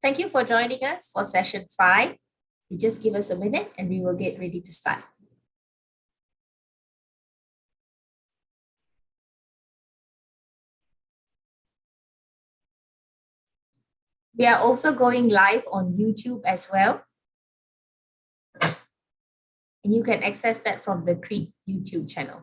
Thank you for joining us for session 5. You just give us a minute and we will get ready to start. We are also going live on YouTube as well. And you can access that from the CRiT YouTube channel.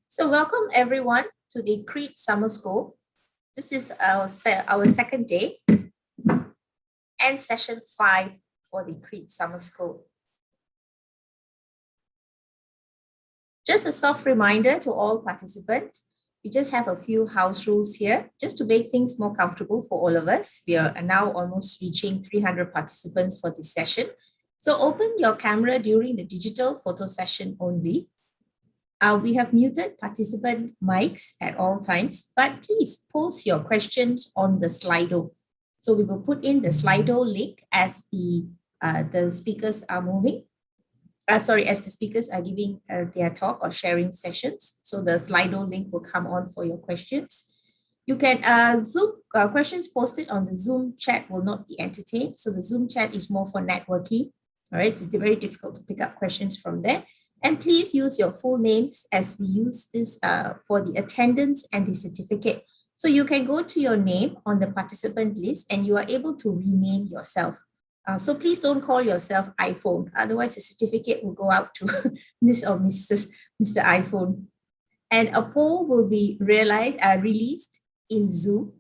So welcome everyone to the CRiT Summer School. This is our second day and session 5 for the CRiT Summer School. Just a soft reminder to all participants, we just have a few house rules here just to make things more comfortable for all of us. We are now almost reaching 300 participants for this session. So open your camera during the digital photo session only. We have muted participant mics at all times, but please post your questions on the Slido. So we will put in the Slido link as the speakers are moving. As the speakers are giving their talk or sharing sessions. So the Slido link will come on for your questions. You can Zoom questions posted on the Zoom chat will not be entertained. So the Zoom chat is more for networking. All right, so it's very difficult to pick up questions from there. And please use your full names as we use this for the attendance and the certificate. So you can go to your name on the participant list and you are able to rename yourself. So please don't call yourself iPhone. Otherwise, the certificate will go out to Miss or Mrs. Mr. iPhone. And a poll will be released in Zoom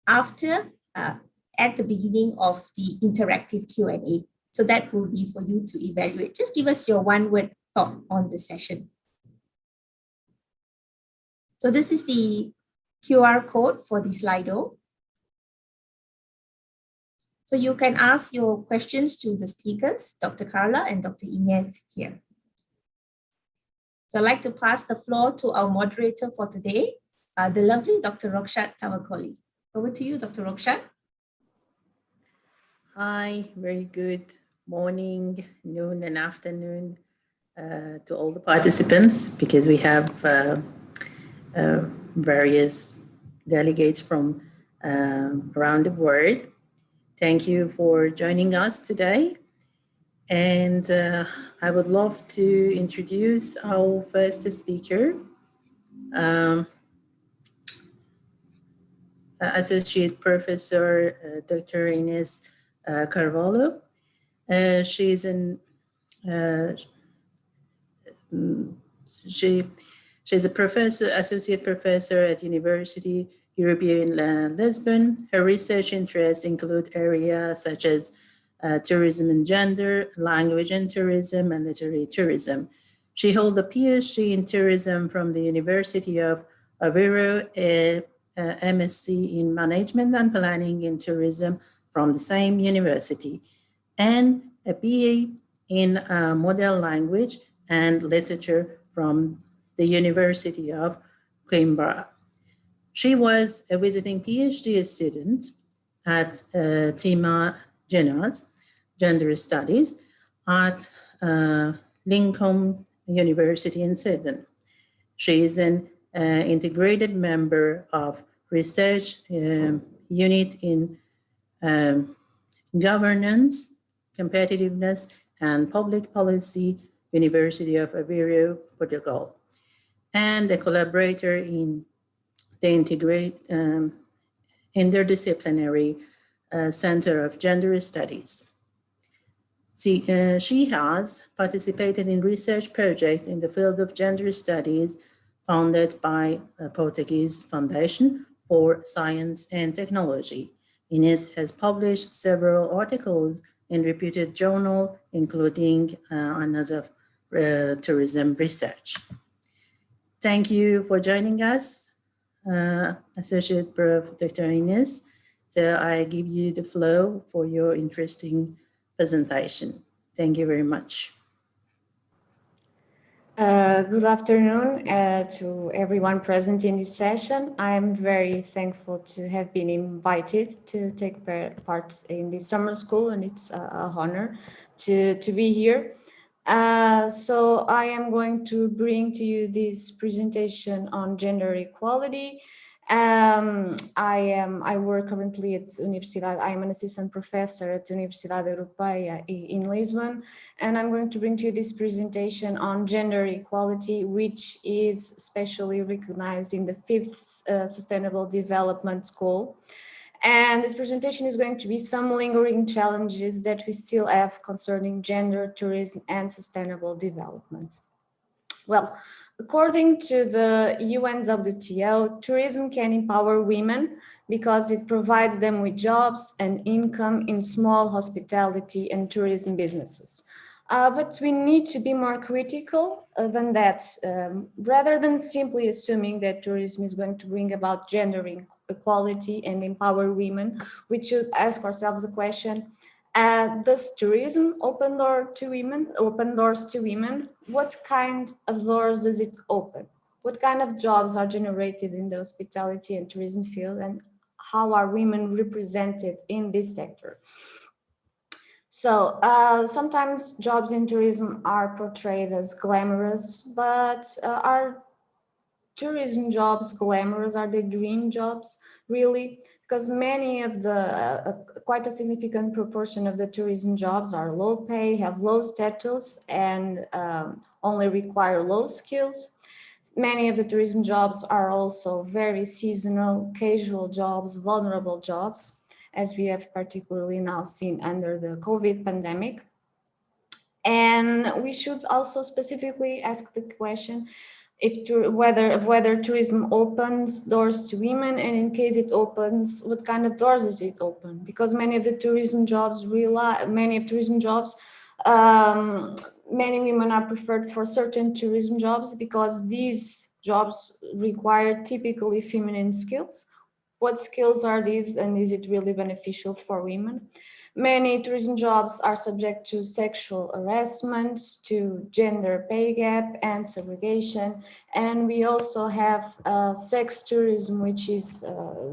after at the beginning of the interactive Q&A. So that will be for you to evaluate. Just give us your one-word thought on the session. So this is the QR code for the Slido. So you can ask your questions to the speakers, Dr. Karla and Dr. Inês here. So I'd like to pass the floor to our moderator for today, the lovely Dr. Rokshat Tawakoli. Over to you, Dr. Rokshat. Hi, very good morning, noon and afternoon to all the participants, because we have various delegates from around the world. Thank you for joining us today. And I would love to introduce our first speaker, Associate Professor Dr. Inês Carvalho. She's a professor, associate professor at University, Europeia in Lisbon. Her research interests include areas such as tourism and gender, language and tourism, and literary tourism. She holds a PhD in tourism from the University of Waterloo, a MSc in management and planning in tourism from the same university, and a BA in modern language and literature from the University of Coimbra. She was a visiting PhD student at Tima Genas, Gender Studies, at Lincoln University in Sydney. She is an integrated member of research unit in governance, competitiveness, and public policy, University of Aveiro, Portugal, and a collaborator in the interdisciplinary Center of Gender Studies. She has participated in research projects in the field of gender studies founded by a Portuguese Foundation for Science and Technology. Inês has published several articles in reputed journals, including Annals of Tourism Research. Thank you for joining us, Associate Prof. Dr. Inês. So I give you the floor for your interesting presentation. Thank you very much. Good afternoon to everyone present in this session. I'm very thankful to have been invited to take part in this summer school, and it's an honor to be here. So I am going to bring to you this presentation on gender equality. I work currently at Universidade. I am an assistant professor at Universidade Europeia in Lisbon, and I'm going to bring to you this presentation on gender equality, which is especially recognized in the 5th Sustainable Development Goal. And this presentation is going to be some lingering challenges that we still have concerning gender, tourism, and sustainable development. Well, according to the UNWTO, tourism can empower women because it provides them with jobs and income in small hospitality and tourism businesses. But we need to be more critical than that. Rather than simply assuming that tourism is going to bring about gender equality and empower women, we should ask ourselves the question, does tourism open doors to women? What kind of doors does it open? What kind of jobs are generated in the hospitality and tourism field, and how are women represented in this sector? So sometimes jobs in tourism are portrayed as glamorous, but are tourism jobs glamorous? Are they dream jobs, really? Because many of the, quite a significant proportion of the tourism jobs are low pay, have low status, and only require low skills. Many of the tourism jobs are also very seasonal, casual jobs, vulnerable jobs, as we have particularly now seen under the COVID pandemic. And we should also specifically ask the question whether tourism opens doors to women, and in case it opens, what kind of doors does it open? Because many of tourism jobs, many women are preferred for certain tourism jobs because these jobs require typically feminine skills. What skills are these, and is it really beneficial for women? Many tourism jobs are subject to sexual harassment, to gender pay gap and segregation. And we also have sex tourism, which is,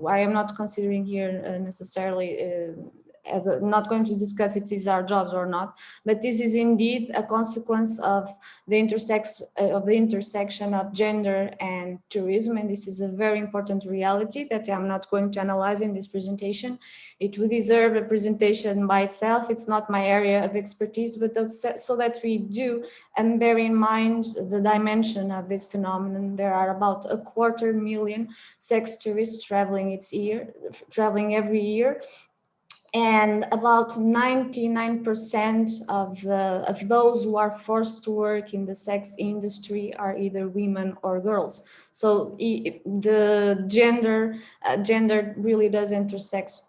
I am not considering here necessarily not going to discuss if these are jobs or not, but this is indeed a consequence of the intersection of gender and tourism, and this is a very important reality that I'm not going to analyze in this presentation. It would deserve a presentation by itself. It's not my area of expertise, but so that we do and bear in mind the dimension of this phenomenon. There are about 250,000 sex tourists traveling every year. And about 99% of those who are forced to work in the sex industry are either women or girls. So the gender really does intersect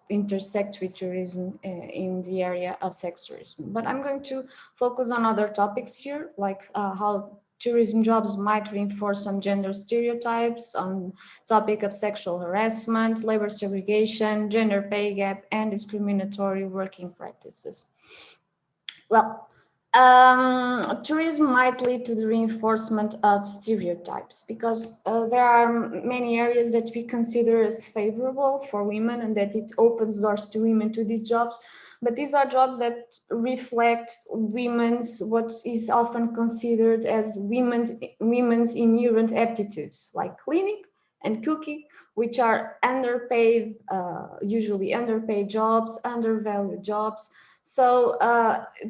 with tourism in the area of sex tourism. But I'm going to focus on other topics here, like how tourism jobs might reinforce some gender stereotypes on topic of sexual harassment, labor segregation, gender pay gap, and discriminatory working practices. Well, Tourism might lead to the reinforcement of stereotypes because there are many areas that we consider as favorable for women and that it opens doors to women to these jobs. But these are jobs that reflect women's, what is often considered as women's inherent aptitudes, like cleaning and cooking, which are underpaid, usually underpaid jobs, undervalued jobs. So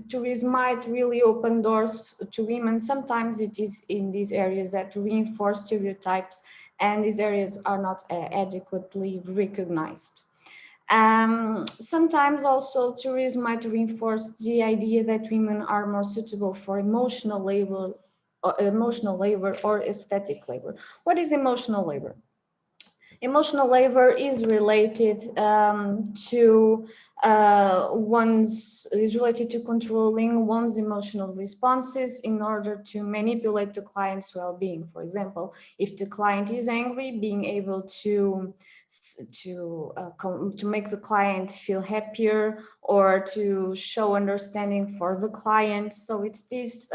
tourism might really open doors to women. Sometimes it is in these areas that reinforce stereotypes and these areas are not adequately recognized. Sometimes also tourism might reinforce the idea that women are more suitable for emotional labor or aesthetic labor. What is emotional labor? Emotional labor is related to controlling one's emotional responses in order to manipulate the client's well-being. For example, if the client is angry, being able to make the client feel happier or to show understanding for the client. So it's this,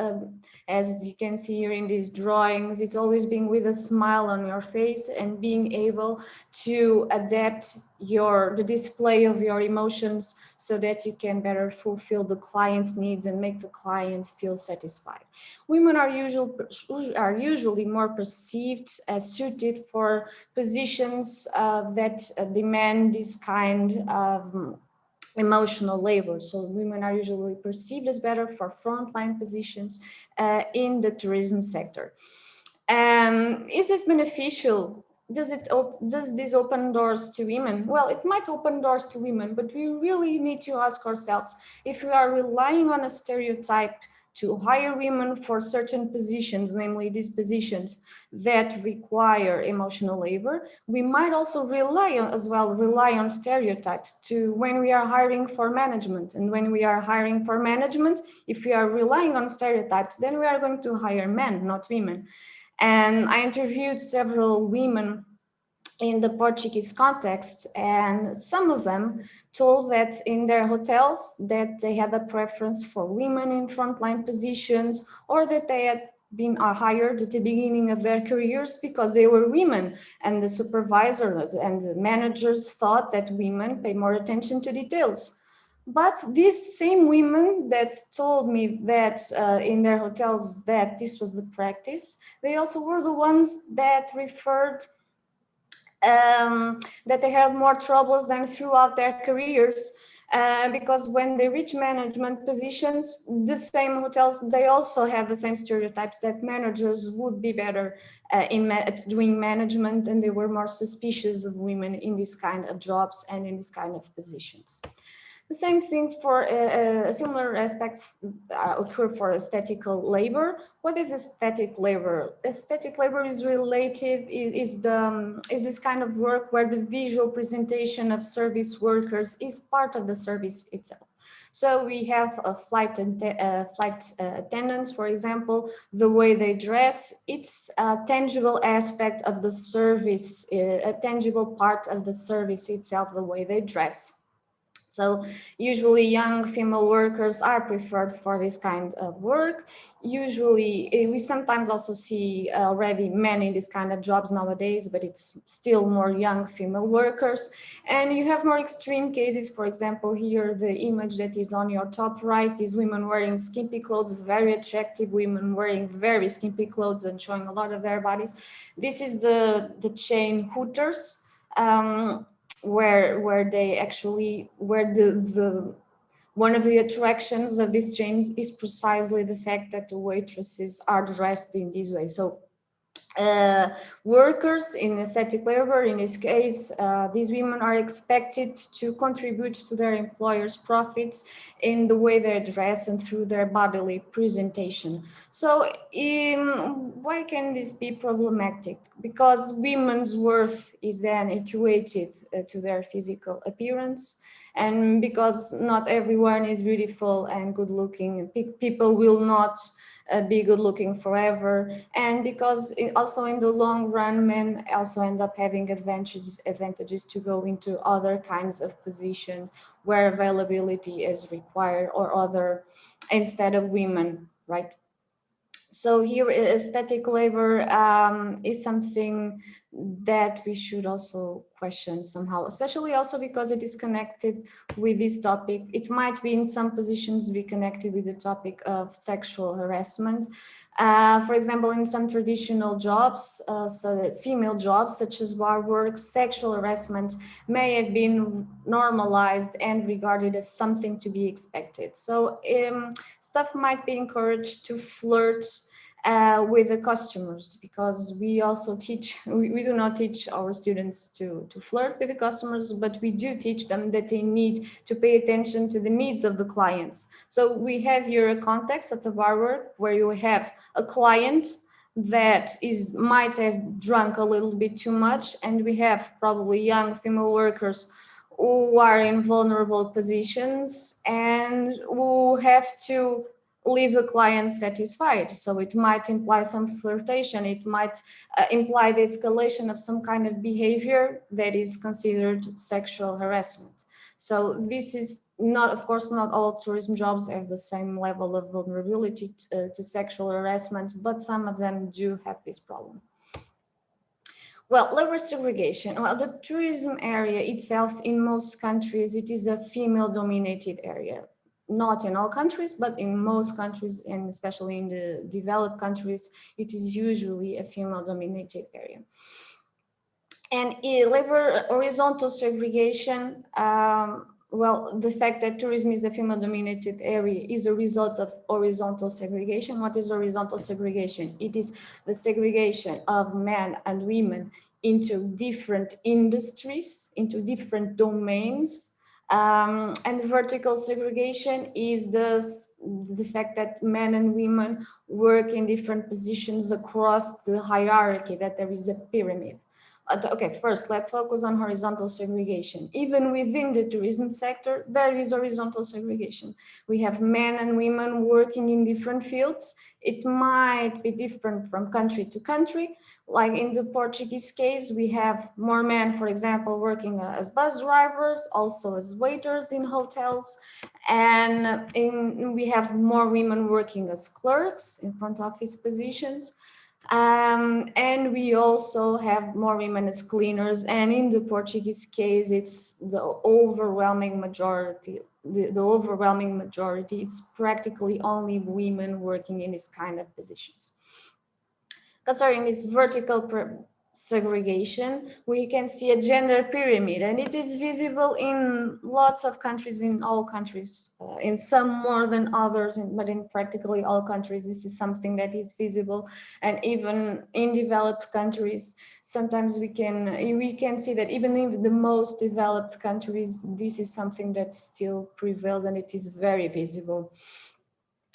as you can see here in these drawings, it's always being with a smile on your face and being able to adapt the display of your emotions so that you can better fulfill the client's needs and make the client feel satisfied. Women are usually more perceived as suited for positions that demand this kind of emotional labor. So women are usually perceived as better for frontline positions in the tourism sector. Is this beneficial? Does this open doors to women? Well, it might open doors to women, but we really need to ask ourselves if we are relying on a stereotype to hire women for certain positions, namely these positions that require emotional labor. We might also rely on stereotypes to when we are hiring for management. And when we are hiring for management, if we are relying on stereotypes, then we are going to hire men, not women. And I interviewed several women in the Portuguese context, and some of them told that in their hotels that they had a preference for women in frontline positions, or that they had been hired at the beginning of their careers because they were women, and the supervisors and the managers thought that women pay more attention to details. But these same women that told me that in their hotels that this was the practice, they also were the ones that referred that they had more troubles than throughout their careers. Because when they reach management positions, the same hotels, they also have the same stereotypes that managers would be better at doing management, and they were more suspicious of women in this kind of jobs and in this kind of positions. The same thing for similar aspects occur for aesthetical labor. What is aesthetic labor? Aesthetic labor is related, is this kind of work where the visual presentation of service workers is part of the service itself. So we have a flight attendants, for example, the way they dress, it's a tangible aspect of the service, a tangible part of the service itself, the way they dress. So usually young female workers are preferred for this kind of work. Usually we sometimes also see already men in this kind of jobs nowadays, but it's still more young female workers. And you have more extreme cases. For example, here the image that is on your top right is women wearing skimpy clothes, very attractive women wearing very skimpy clothes and showing a lot of their bodies. This is the chain Hooters. Where they actually, where the one of the attractions of these chains is precisely the fact that the waitresses are dressed in this way. So workers in aesthetic labor, in this case, these women are expected to contribute to their employer's profits in the way they dress and through their bodily presentation. So why can this be problematic? Because women's worth is then equated to their physical appearance, and because not everyone is beautiful and good looking, people will not be good looking forever, and because also in the long run men also end up having advantages to go into other kinds of positions where availability is required, or other instead of women, right? So here, aesthetic labor is something that we should also question somehow, especially also because it is connected with this topic. It might be in some positions be connected with the topic of sexual harassment. For example, in some traditional jobs, so female jobs such as bar work, sexual harassment may have been normalized and regarded as something to be expected. So staff might be encouraged to flirt with the customers, because we also teach, we do not teach our students to flirt with the customers, but we do teach them that they need to pay attention to the needs of the clients. So we have here a context at the bar work where you have a client that might have drunk a little bit too much, and we have probably young female workers who are in vulnerable positions and who have to leave the client satisfied. So it might imply some flirtation, it might imply the escalation of some kind of behavior that is considered sexual harassment. So this is not, of course, not all tourism jobs have the same level of vulnerability to sexual harassment, but some of them do have this problem. Well, labor segregation. Well, the tourism area itself, in most countries, it is a female-dominated area. Not in all countries, but in most countries, and especially in the developed countries, it is usually a female-dominated area. And labor horizontal segregation, well, the fact that tourism is a female-dominated area is a result of horizontal segregation. What is horizontal segregation? It is the segregation of men and women into different industries, into different domains. And vertical segregation is the fact that men and women work in different positions across the hierarchy, that there is a pyramid. Okay, first, let's focus on horizontal segregation. Even within the tourism sector, there is horizontal segregation. We have men and women working in different fields. It might be different from country to country. Like in the Portuguese case, we have more men, for example, working as bus drivers, also as waiters in hotels. And we have more women working as clerks in front office positions. And we also have more women as cleaners, and in the Portuguese case, it's the overwhelming majority. The overwhelming majority, it's practically only women working in this kind of positions. Concerning this vertical segregation, we can see a gender pyramid, and it is visible in lots of countries, in all countries, in some more than others, but in practically all countries, this is something that is visible. And even in developed countries, sometimes we can see that even in the most developed countries, this is something that still prevails, and it is very visible.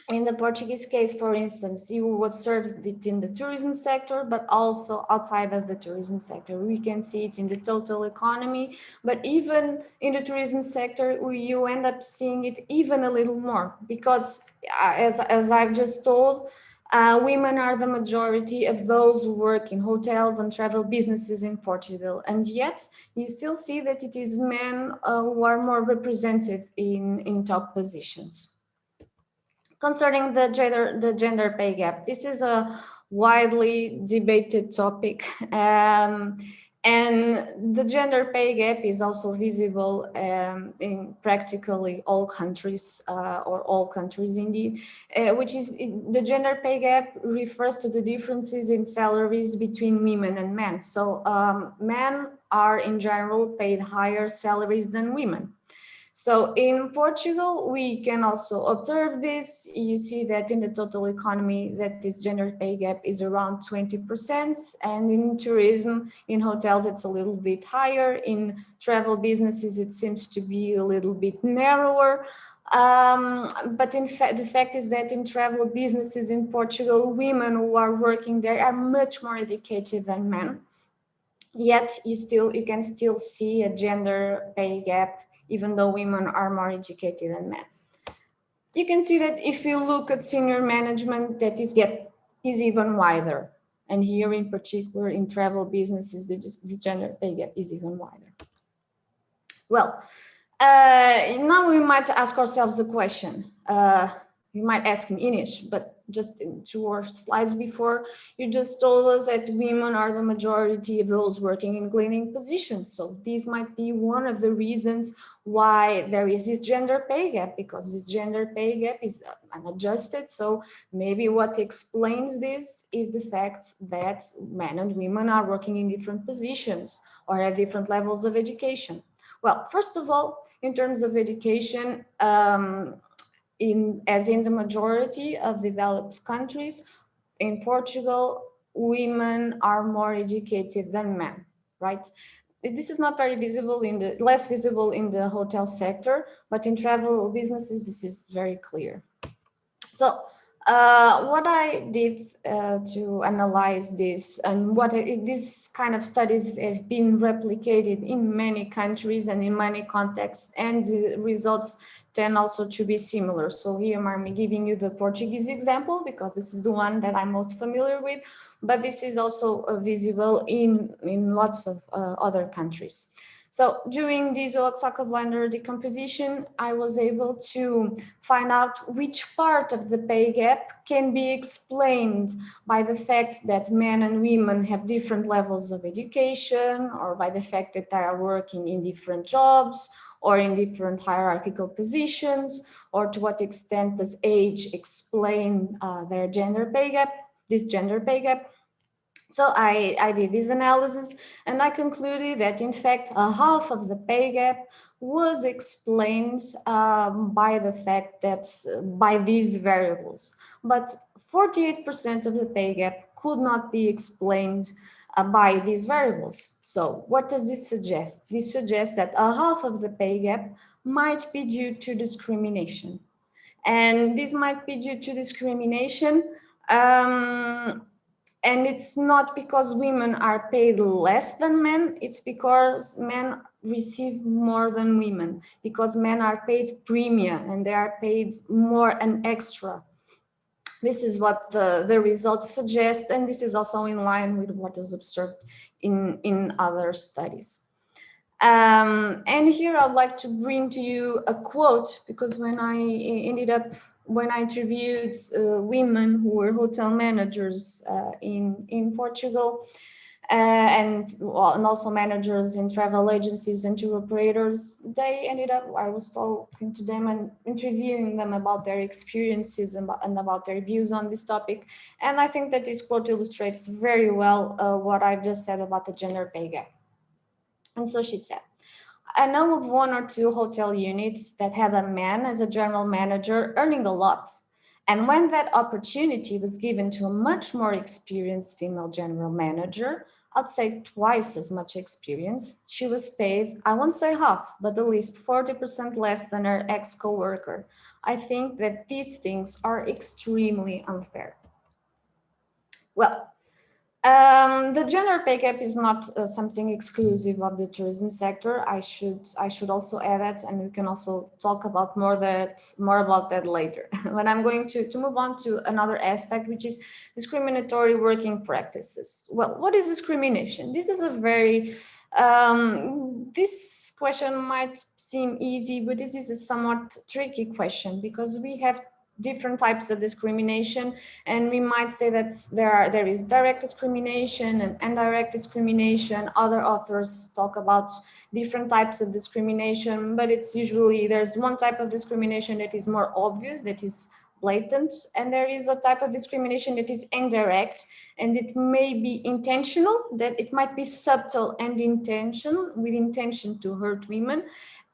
In the Portuguese case, for instance, you observed it in the tourism sector, but also outside of the tourism sector. We can see it in the total economy, but even in the tourism sector, you end up seeing it even a little more, because as I've just told, women are the majority of those who work in hotels and travel businesses in Portugal. And yet you still see that it is men who are more represented in top positions. Concerning the gender pay gap, this is a widely debated topic, and the gender pay gap is also visible in practically all countries, or all countries indeed, which is the gender pay gap refers to the differences in salaries between women and men. So men are in general paid higher salaries than women. So in Portugal, we can also observe this. You see that in the total economy, that this gender pay gap is around 20%. And in tourism, in hotels, it's a little bit higher. In travel businesses, it seems to be a little bit narrower. But in fact, the fact is that in travel businesses in Portugal, women who are working there are much more educated than men. Yet you can still see a gender pay gap, even though women are more educated than men. You can see that if you look at senior management, that this gap is even wider. And here in particular, in travel businesses, the gender pay gap is even wider. Well, now we might ask ourselves the question, You might ask me, Inês, but just in 2 slides before, you just told us that women are the majority of those working in cleaning positions. So this might be one of the reasons why there is this gender pay gap, because this gender pay gap is unadjusted. So maybe what explains this is the fact that men and women are working in different positions or at different levels of education. Well, first of all, in terms of education, as in the majority of developed countries, in Portugal, women are more educated than men, right? This is not very visible less visible in the hotel sector, but in travel businesses, this is very clear. So what I did to analyze this, and this kind of studies have been replicated in many countries and in many contexts, and the results tend also to be similar. So here I'm giving you the Portuguese example because this is the one that I'm most familiar with, but this is also visible in lots of other countries. So during this Oaxaca blender decomposition, I was able to find out which part of the pay gap can be explained by the fact that men and women have different levels of education, or by the fact that they are working in different jobs or in different hierarchical positions, or to what extent does age explain their gender pay gap, this gender pay gap. So I did this analysis, and I concluded that in fact half of the pay gap was explained by the fact that by these variables, but 48% of the pay gap could not be explained by these variables. So what does this suggest? This suggests that half of the pay gap might be due to discrimination, and this might be due to discrimination. And it's not because women are paid less than men, it's because men receive more than women, because men are paid premium and they are paid more and extra. This is what the results suggest, and this is also in line with what is observed in other studies. And here I'd like to bring to you a quote, because when I interviewed women who were hotel managers in Portugal, and also managers in travel agencies and tour operators, I was talking to them and interviewing them about their experiences and about their views on this topic. And I think that this quote illustrates very well what I've just said about the gender pay gap. And so she said, I know of 1 or 2 hotel units that had a man as a general manager earning a lot. And when that opportunity was given to a much more experienced female general manager, I'd say twice as much experience, she was paid, I won't say half, but at least 40% less than her ex-co-worker. I think that these things are extremely unfair. Well, the gender pay gap is not something exclusive of the tourism sector. I should also add that, and we can also talk about more about that later. When I'm going to move on to another aspect, which is discriminatory working practices. Well, what is discrimination? This is a very this question might seem easy, but it is a somewhat tricky question, because we have different types of discrimination, and we might say that there is direct discrimination and indirect discrimination. Other authors talk about different types of discrimination, but it's usually there's one type of discrimination that is more obvious, that is blatant, and there is a type of discrimination that is indirect, and it may be intentional, that it might be subtle and with intention to hurt women,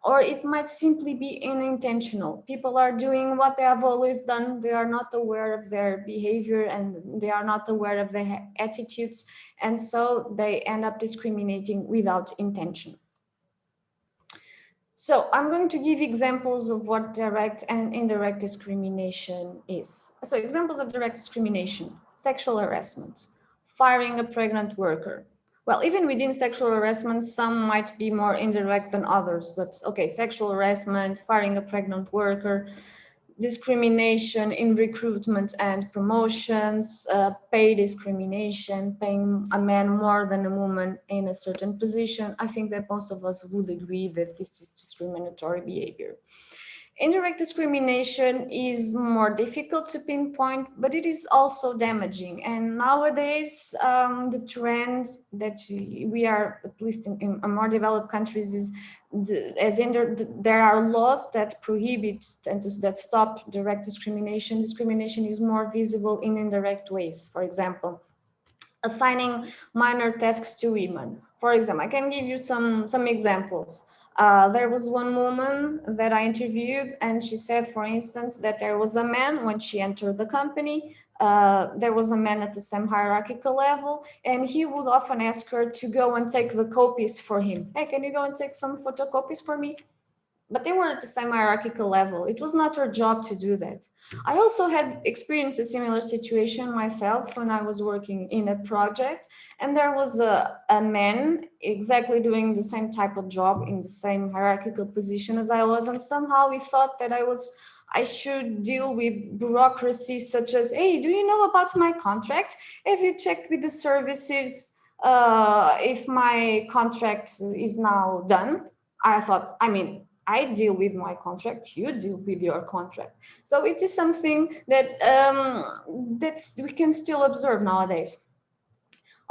or it might simply be unintentional. People are doing what they have always done. They are not aware of their behavior and they are not aware of their attitudes. And so they end up discriminating without intention. So I'm going to give examples of what direct and indirect discrimination is. So examples of direct discrimination: sexual harassment, firing a pregnant worker. Well, even within sexual harassment, some might be more indirect than others, but okay, sexual harassment, firing a pregnant worker, discrimination in recruitment and promotions, pay discrimination, paying a man more than a woman in a certain position. I think that most of us would agree that this is discriminatory behavior. Indirect discrimination is more difficult to pinpoint, but it is also damaging. And nowadays, the trend that we are, at least in more developed countries, is there are laws that prohibit and that stop direct discrimination. Discrimination is more visible in indirect ways. For example, assigning minor tasks to women. For example, I can give you some examples. There was one woman that I interviewed, and she said, for instance, that there was a man when she entered the company. There was a man at the same hierarchical level, and he would often ask her to go and take the copies for him. Hey, can you go and take some photocopies for me? But they were at the same hierarchical level. It was not her job to do that. I also had experienced a similar situation myself when I was working in a project, and there was a man exactly doing the same type of job in the same hierarchical position as I was, and somehow he thought that I should deal with bureaucracy such as, hey, do you know about my contract? Have you checked with the services if my contract is now done? I thought, I deal with my contract, you deal with your contract. So it is something that we can still observe nowadays.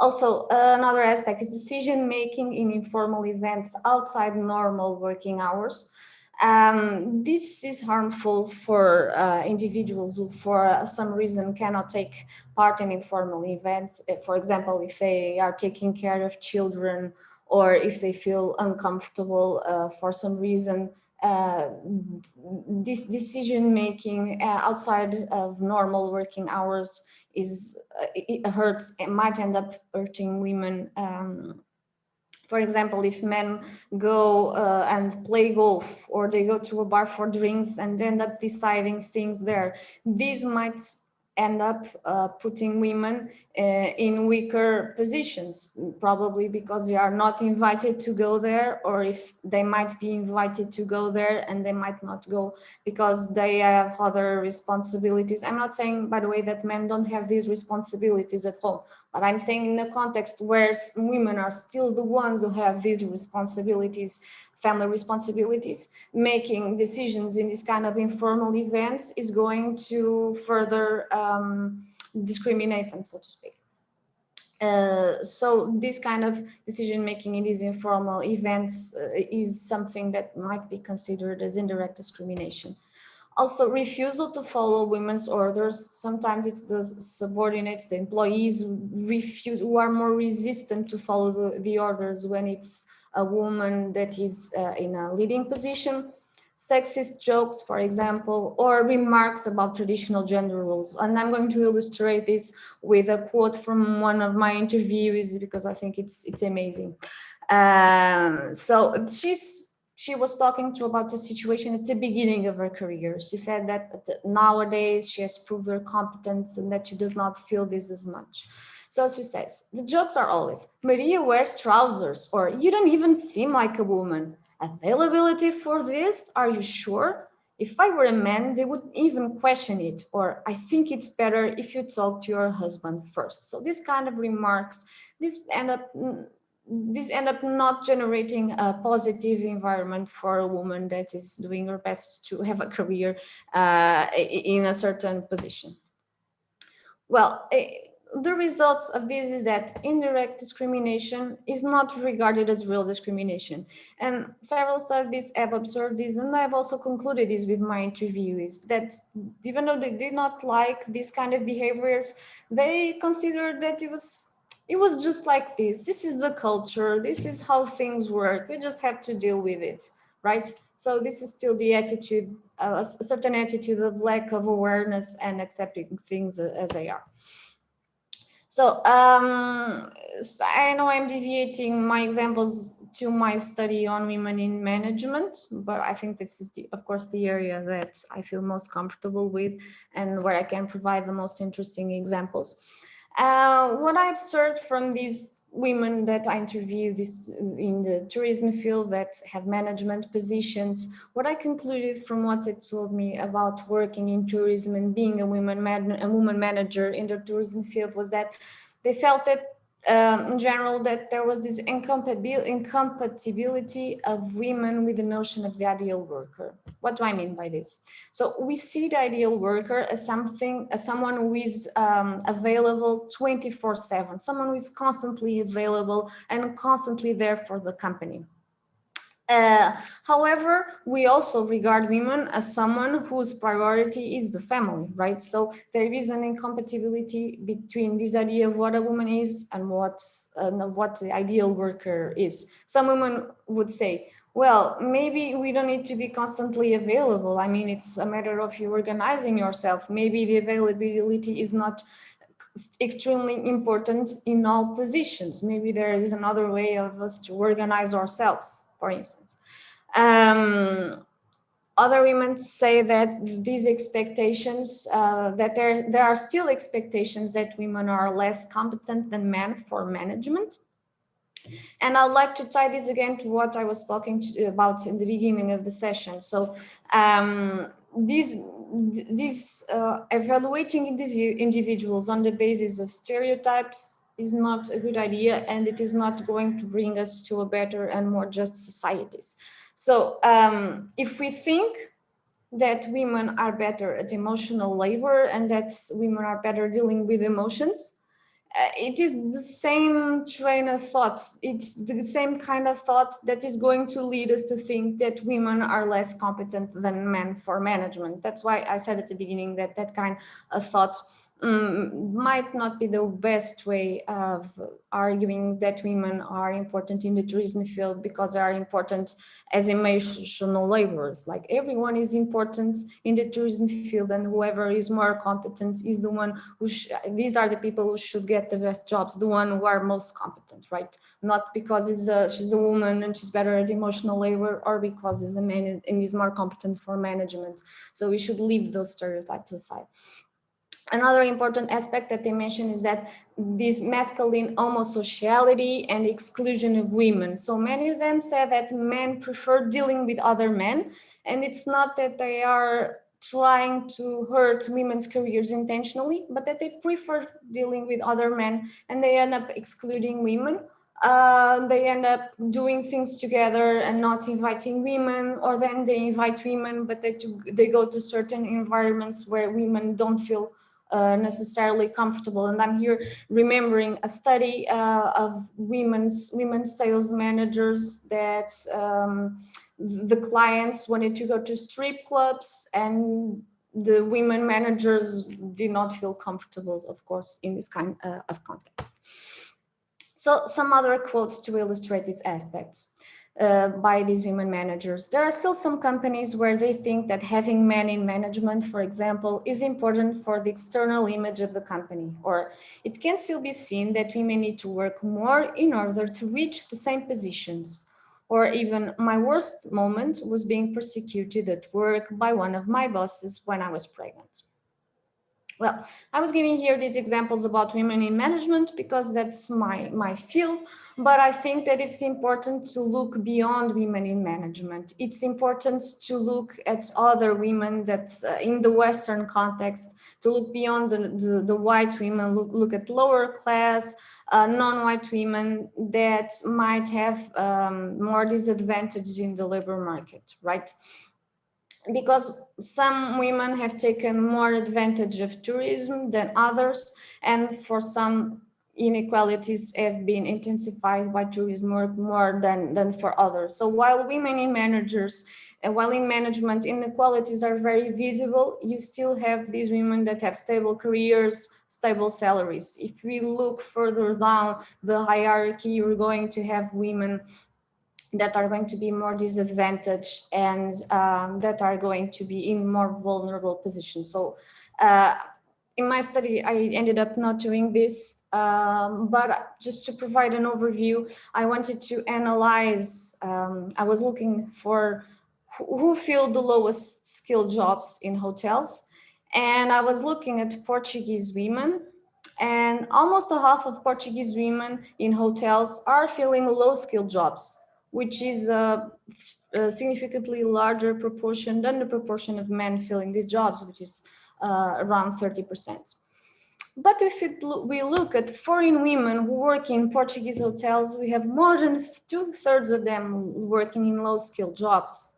Also, another aspect is decision-making in informal events outside normal working hours. This is harmful for individuals who for some reason cannot take part in informal events. For example, if they are taking care of children, or if they feel uncomfortable for some reason. This decision making outside of normal working hours it hurts. It might end up hurting women. For example, if men go and play golf, or they go to a bar for drinks and end up deciding things there, these might end up putting women in weaker positions, probably because they are not invited to go there, or if they might be invited to go there and they might not go because they have other responsibilities. I'm not saying, by the way, that men don't have these responsibilities at home, but I'm saying in a context where women are still the ones who have these responsibilities, family responsibilities, making decisions in this kind of informal events is going to further discriminate them, so to speak. So this kind of decision making in these informal events is something that might be considered as indirect discrimination. Also, refusal to follow women's orders. Sometimes it's the subordinates, the employees who are more resistant to follow the orders when it's a woman that is in a leading position. Sexist jokes, for example, or remarks about traditional gender roles. And I'm going to illustrate this with a quote from one of my interviewees because I think it's amazing. So she was talking about a situation at the beginning of her career. She said that nowadays she has proved her competence and that she does not feel this as much. So she says, the jokes are always, Maria wears trousers, or you don't even seem like a woman. Availability for this? Are you sure? If I were a man, they would even question it, or I think it's better if you talk to your husband first. So this kind of remarks, these end up not generating a positive environment for a woman that is doing her best to have a career in a certain position. Well, the results of this is that indirect discrimination is not regarded as real discrimination. And several studies have observed this, and I've also concluded this with my interviewees, that even though they did not like these kind of behaviors, they considered that it was just like this. This is the culture. This is how things work. We just have to deal with it, right? So this is still the attitude, a certain attitude of lack of awareness and accepting things as they are. So I know I'm deviating my examples to my study on women in management, but I think this is, of course, the area that I feel most comfortable with and where I can provide the most interesting examples. What I observed from these women that I interviewed in the tourism field that have management positions, what I concluded from what they told me about working in tourism and being a woman manager in the tourism field was that they felt that in general, that there was this incompatibility of women with the notion of the ideal worker. What do I mean by this? So we see the ideal worker as someone who is available 24/7, someone who is constantly available and constantly there for the company. However, we also regard women as someone whose priority is the family, right? So there is an incompatibility between this idea of what a woman is and what the ideal worker is. Some women would say, well, maybe we don't need to be constantly available. I mean, it's a matter of you organizing yourself. Maybe the availability is not extremely important in all positions. Maybe there is another way of us to organize ourselves, for instance. Other women say that these expectations, that there are still expectations that women are less competent than men for management. And I'd like to tie this again to what I was talking about in the beginning of the session. So evaluating individuals on the basis of stereotypes is not a good idea, and it is not going to bring us to a better and more just societies. So if we think that women are better at emotional labor and that women are better dealing with emotions, it is the same train of thought. It's the same kind of thought that is going to lead us to think that women are less competent than men for management. That's why I said at the beginning that that kind of thought might not be the best way of arguing that women are important in the tourism field because they are important as emotional laborers. Like, everyone is important in the tourism field, and whoever is more competent is the one who these are the people who should get the best jobs, the one who are most competent, right? Not because she's a woman and she's better at emotional labor, or because he's a man and he's more competent for management. So we should leave those stereotypes aside. Another important aspect that they mention is that this masculine homosociality and exclusion of women. So many of them say that men prefer dealing with other men, and it's not that they are trying to hurt women's careers intentionally, but that they prefer dealing with other men, and they end up excluding women. They end up doing things together and not inviting women, or then they invite women, but they go to certain environments where women don't feel necessarily comfortable. And I'm here remembering a study of women's sales managers that the clients wanted to go to strip clubs, and the women managers did not feel comfortable, of course, in this kind of context. So some other quotes to illustrate these aspects. By these women managers. There are still some companies where they think that having men in management, for example, is important for the external image of the company, or it can still be seen that women need to work more in order to reach the same positions. Or even, my worst moment was being persecuted at work by one of my bosses when I was pregnant. Well, I was giving here these examples about women in management because that's my field, but I think that it's important to look beyond women in management. It's important to look at other women that's in the Western context, to look beyond the white women, look at lower class, non-white women that might have more disadvantages in the labor market, right? Because some women have taken more advantage of tourism than others, and for some, inequalities have been intensified by tourism more than for others. So while women in managers and while in management inequalities are very visible, you still have these women that have stable careers, stable salaries. If we look further down the hierarchy, you're going to have women that are going to be more disadvantaged and that are going to be in more vulnerable positions. So in my study, I ended up not doing this, but just to provide an overview, I wanted to analyze, I was looking for who filled the lowest skill jobs in hotels. And I was looking at Portuguese women, and almost a half of Portuguese women in hotels are filling low skill jobs, which is a significantly larger proportion than the proportion of men filling these jobs, which is around 30%. But if we look at foreign women who work in Portuguese hotels, we have more than 2/3 of them working in low-skilled jobs,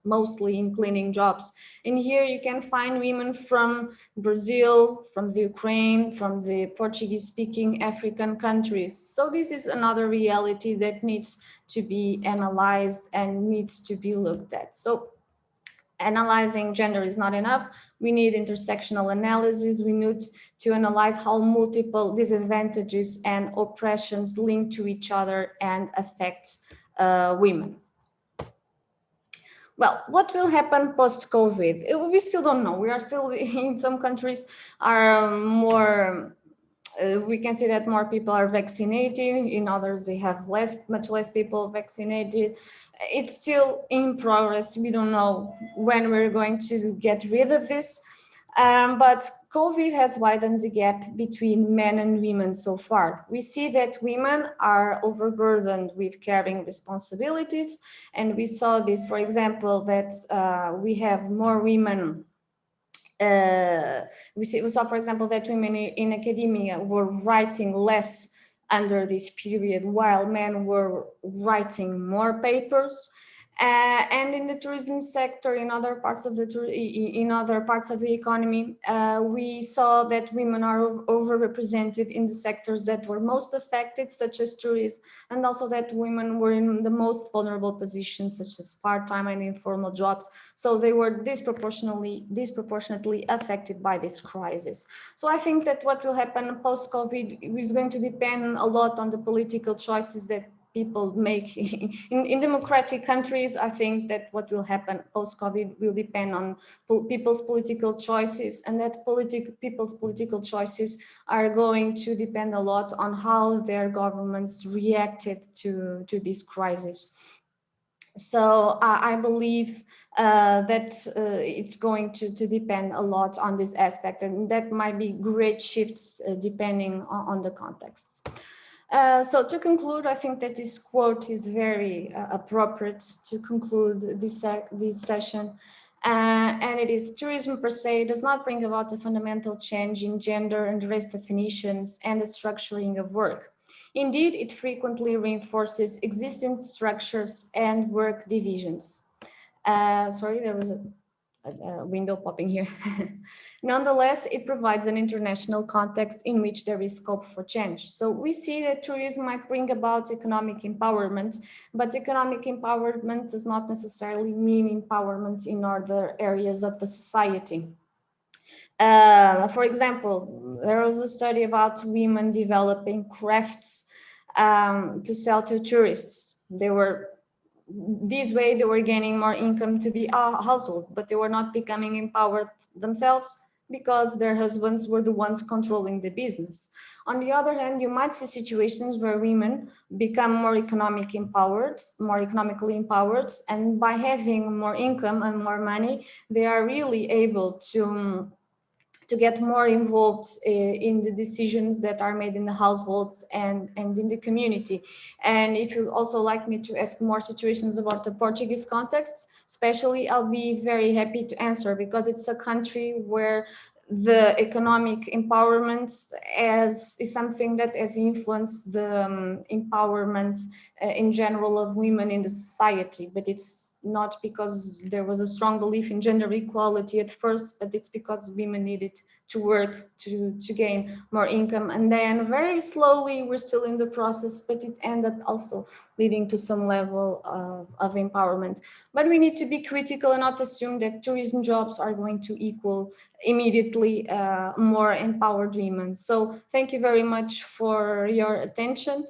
mostly in cleaning jobs. And here you can find women from Brazil, from the Ukraine, from the Portuguese-speaking African countries. So this is another reality that needs to be analyzed and needs to be looked at. So analyzing gender is not enough. We need intersectional analysis. We need to analyze how multiple disadvantages and oppressions link to each other and affect women. Well, what will happen post-COVID? We still don't know. We are still, in some countries are more, we can see that more people are vaccinated. In others, we have much less people vaccinated. It's still in progress. We don't know when we're going to get rid of this. But COVID has widened the gap between men and women so far. We see that women are overburdened with caring responsibilities. And we saw this, for example, that we have more women. We saw, for example, that women in academia were writing less under this period, while men were writing more papers. And in the tourism sector, in other parts of the economy, we saw that women are overrepresented in the sectors that were most affected, such as tourism, and also that women were in the most vulnerable positions, such as part-time and informal jobs. So they were disproportionately affected by this crisis. So I think that what will happen post-COVID is going to depend a lot on the political choices that people make in democratic countries. I think that what will happen post-COVID will depend on people's political choices, and that people's political choices are going to depend a lot on how their governments reacted to this crisis. So I believe that it's going to depend a lot on this aspect, and that might be great shifts depending on the context. So to conclude, I think that this quote is very appropriate to conclude this session. And it is: tourism per se does not bring about a fundamental change in gender and race definitions and the structuring of work. Indeed, it frequently reinforces existing structures and work divisions. Sorry, there was a window popping here. Nonetheless, it provides an international context in which there is scope for change. So we see that tourism might bring about economic empowerment, but economic empowerment does not necessarily mean empowerment in other areas of the society. For example, there was a study about women developing crafts to sell to tourists. This way they were gaining more income to the household, but they were not becoming empowered themselves because their husbands were the ones controlling the business. On the other hand, you might see situations where women become more economically empowered, and by having more income and more money, they are really able to get more involved in the decisions that are made in the households and in the community. And if you also like me to ask more situations about the Portuguese context, especially, I'll be very happy to answer, because it's a country where the economic empowerment is something that has influenced the empowerment in general of women in the society. But it's not because there was a strong belief in gender equality at first, but it's because women needed to work to gain more income. And then very slowly, we're still in the process, but it ended up also leading to some level of empowerment. But we need to be critical and not assume that tourism jobs are going to equal immediately more empowered women. So thank you very much for your attention.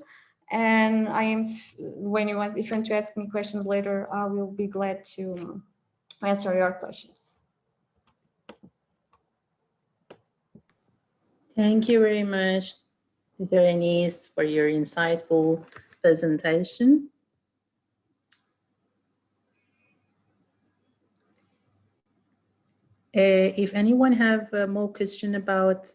And I am, if you want to ask me questions later, I will be glad to answer your questions. Thank you very much, Dr. Inês, for your insightful presentation. If anyone have more question about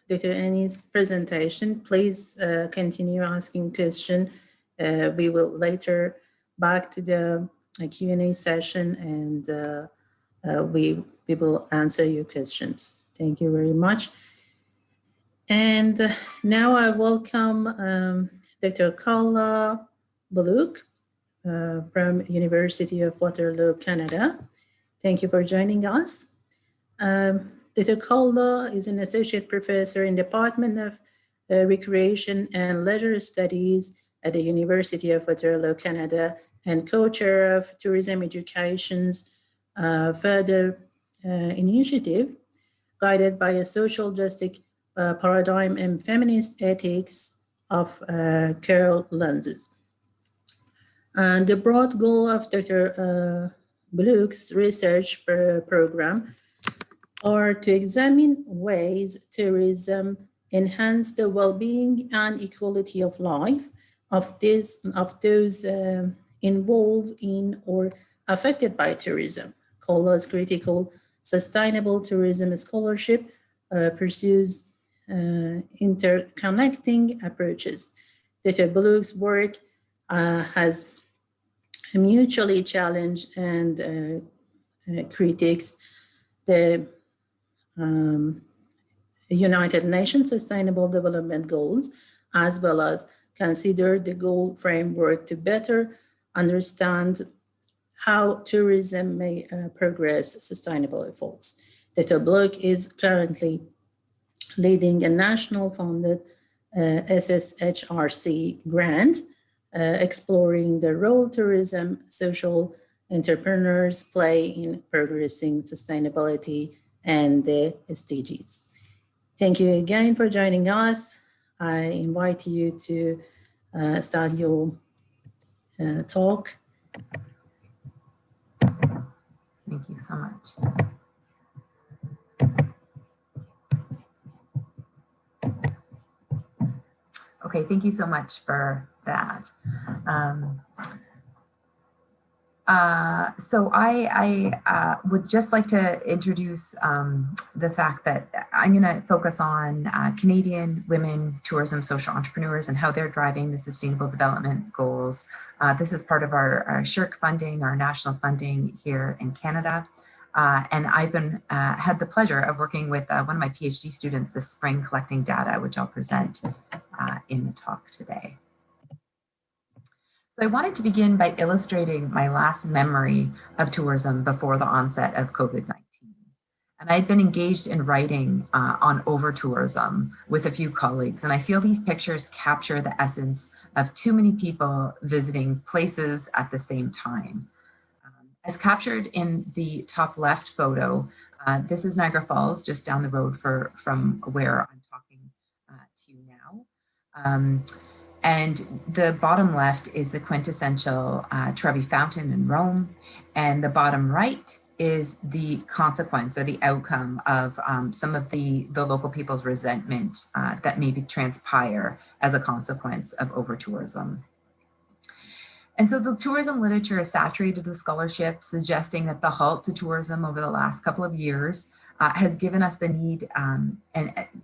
Dr. Inês' presentation, please continue asking question. We will later back to the Q&A session, and we will answer your questions. Thank you very much. And now I welcome Dr. Karla Boluk from University of Waterloo, Canada. Thank you for joining us. Dr. Karla is an associate professor in the Department of Recreation and Leisure Studies at the University of Waterloo, Canada, and co-chair of Tourism Education's further initiative, guided by a social justice paradigm and feminist ethics of Carol lenses. And the broad goal of Dr. Boluk's research program are to examine ways tourism enhance the well-being and equality of life of those involved in or affected by tourism. Karla's critical sustainable tourism scholarship pursues interconnecting approaches. Dr. Boluk's work has mutually challenged and critiques the United Nations Sustainable Development Goals, as well as consider the goal framework to better understand how tourism may progress sustainable efforts. Dr. Boluk is currently leading a national funded SSHRC grant exploring the role tourism social entrepreneurs play in progressing sustainability and the SDGs. Thank you again for joining us. I invite you to start your talk. Thank you so much. Okay, thank you so much for that. So I would just like to introduce the fact that I'm going to focus on Canadian women tourism social entrepreneurs and how they're driving the Sustainable Development Goals. This is part of our SHRC funding, our national funding here in Canada. And I've had the pleasure of working with one of my PhD students this spring collecting data, which I'll present in the talk today. So I wanted to begin by illustrating my last memory of tourism before the onset of COVID-19. And I'd been engaged in writing on over-tourism with a few colleagues, and I feel these pictures capture the essence of too many people visiting places at the same time. As captured in the top left photo, this is Niagara Falls, just down the road from where I'm talking to you now. And the bottom left is the quintessential Trevi Fountain in Rome. And the bottom right is the consequence or the outcome of some of the local people's resentment that maybe transpire as a consequence of over-tourism. And so the tourism literature is saturated with scholarship suggesting that the halt to tourism over the last couple of years has given us the need and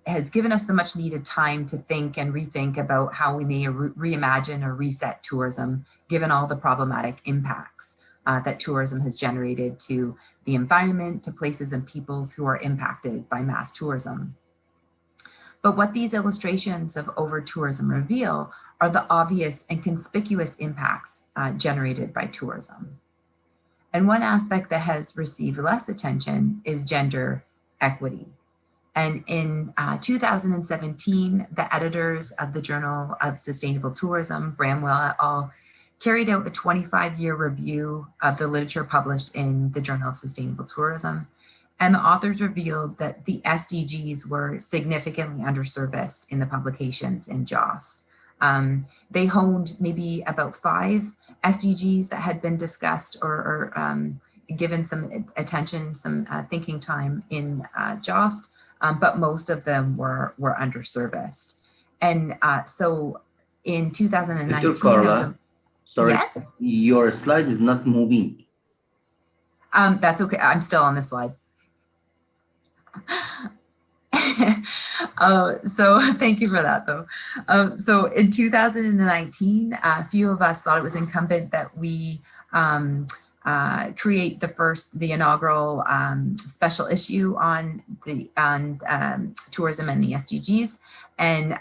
has given us the much needed time to think and rethink about how we may reimagine or reset tourism, given all the problematic impacts that tourism has generated to the environment, to places and peoples who are impacted by mass tourism. But what these illustrations of over-tourism reveal are the obvious and conspicuous impacts generated by tourism. And one aspect that has received less attention is gender equity. And in 2017, the editors of the Journal of Sustainable Tourism, Bramwell et al., carried out a 25-year review of the literature published in the Journal of Sustainable Tourism. And the authors revealed that the SDGs were significantly underserviced in the publications in JOST. They honed maybe about 5 SDGs that had been discussed or given some attention, some thinking time in JOST, but most of them were underserviced. And so in 2019, Karla, sorry, yes? Your slide is not moving. That's okay, I'm still on this slide. So thank you for that though. So in 2019, a few of us thought it was incumbent that we create the inaugural special issue on tourism and the SDGs. And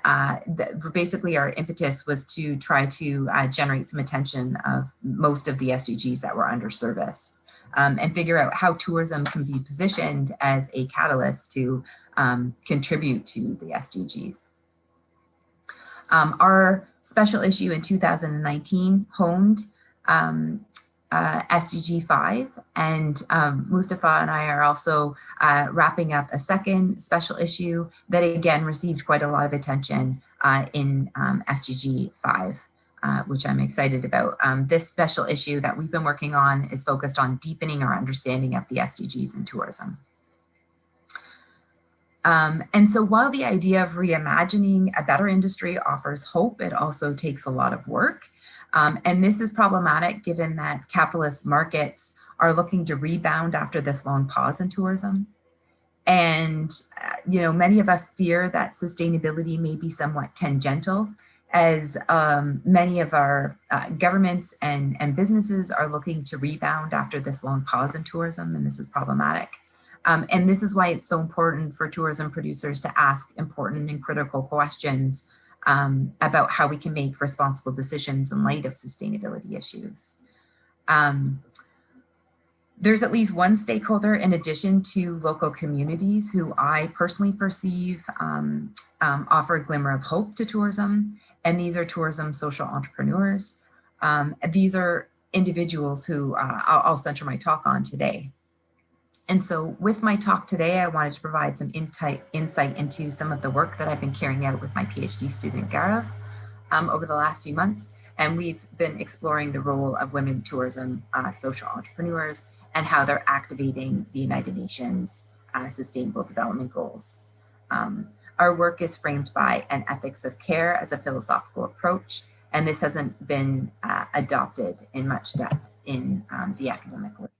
basically our impetus was to try to generate some attention of most of the SDGs that were underserviced, and figure out how tourism can be positioned as a catalyst to contribute to the SDGs. Our special issue in 2019 honed SDG 5, and Mustafa and I are also wrapping up a second special issue that again received quite a lot of attention in SDG 5, which I'm excited about. This special issue that we've been working on is focused on deepening our understanding of the SDGs in tourism. And so while the idea of reimagining a better industry offers hope, it also takes a lot of work. And this is problematic given that capitalist markets are looking to rebound after this long pause in tourism. And, many of us fear that sustainability may be somewhat tangential, as many of our governments and businesses are looking to rebound after this long pause in tourism, and this is problematic. And this is why it's so important for tourism producers to ask important and critical questions about how we can make responsible decisions in light of sustainability issues. There's at least one stakeholder in addition to local communities who I personally perceive offer a glimmer of hope to tourism, and these are tourism social entrepreneurs. These are individuals who I'll center my talk on today. And so with my talk today, I wanted to provide some insight into some of the work that I've been carrying out with my PhD student, Gaurav, over the last few months. And we've been exploring the role of women tourism social entrepreneurs and how they're activating the United Nations Sustainable Development Goals. Our work is framed by an ethics of care as a philosophical approach, and this hasn't been adopted in much depth in the academic literature.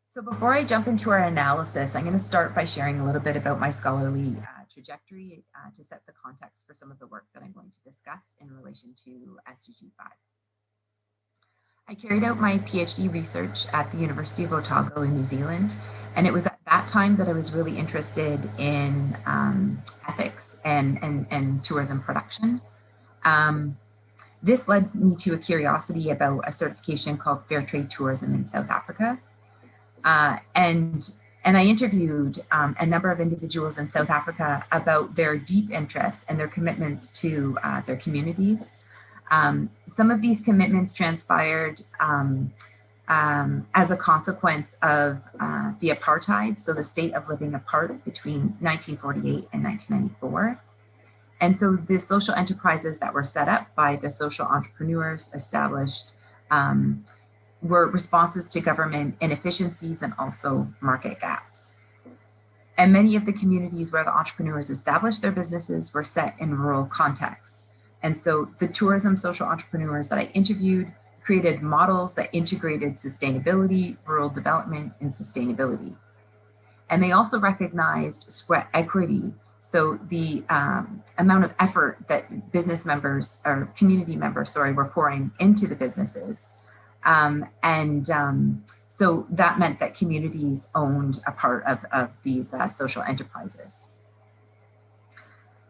So before I jump into our analysis, I'm going to start by sharing a little bit about my scholarly trajectory to set the context for some of the work that I'm going to discuss in relation to SDG 5. I carried out my PhD research at the University of Otago in New Zealand, and it was at that time that I was really interested in ethics and tourism production. This led me to a curiosity about a certification called Fair Trade Tourism in South Africa. And I interviewed a number of individuals in South Africa about their deep interests and their commitments to their communities. Some of these commitments transpired as a consequence of the apartheid, so the state of living apart between 1948 and 1994. And so the social enterprises that were set up by the social entrepreneurs established were responses to government inefficiencies and also market gaps. And many of the communities where the entrepreneurs established their businesses were set in rural contexts. And so the tourism social entrepreneurs that I interviewed created models that integrated sustainability, rural development, and sustainability. And they also recognized sweat equity. So the amount of effort that business members or community members, were pouring into the businesses. So that meant that communities owned a part of these social enterprises.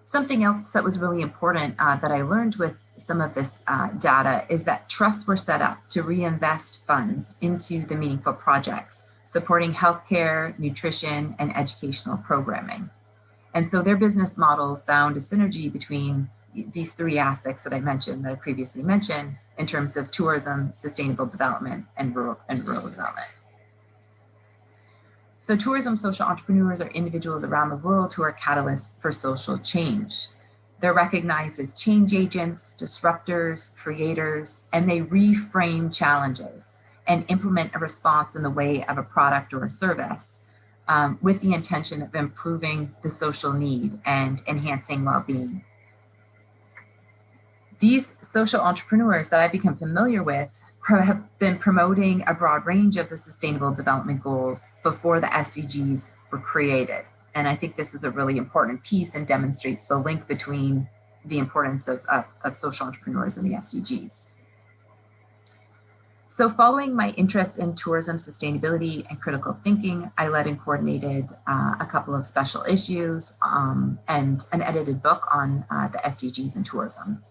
Something else that was really important that I learned with some of this data is that trusts were set up to reinvest funds into the meaningful projects, supporting healthcare, nutrition, and educational programming. And so their business models found a synergy between these three aspects that I previously mentioned, in terms of tourism, sustainable development, and rural development. So tourism social entrepreneurs are individuals around the world who are catalysts for social change. They're recognized as change agents, disruptors, creators, and they reframe challenges and implement a response in the way of a product or a service with the intention of improving the social need and enhancing well-being. These social entrepreneurs that I've become familiar with have been promoting a broad range of the Sustainable Development Goals before the SDGs were created. And I think this is a really important piece and demonstrates the link between the importance of social entrepreneurs and the SDGs. So following my interests in tourism, sustainability, and critical thinking, I led and coordinated a couple of special issues and an edited book on the SDGs in tourism.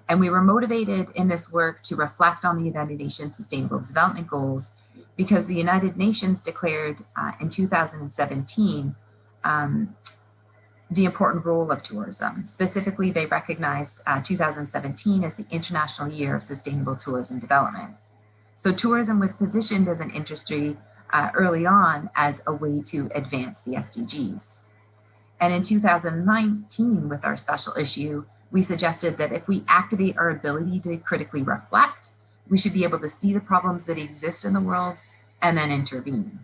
And we were motivated in this work to reflect on the United Nations Sustainable Development Goals because the United Nations declared in 2017 the important role of tourism. Specifically, they recognized 2017 as the International Year of Sustainable Tourism Development. So tourism was positioned as an industry early on as a way to advance the SDGs. And in 2019, with our special issue, we suggested that if we activate our ability to critically reflect, we should be able to see the problems that exist in the world and then intervene.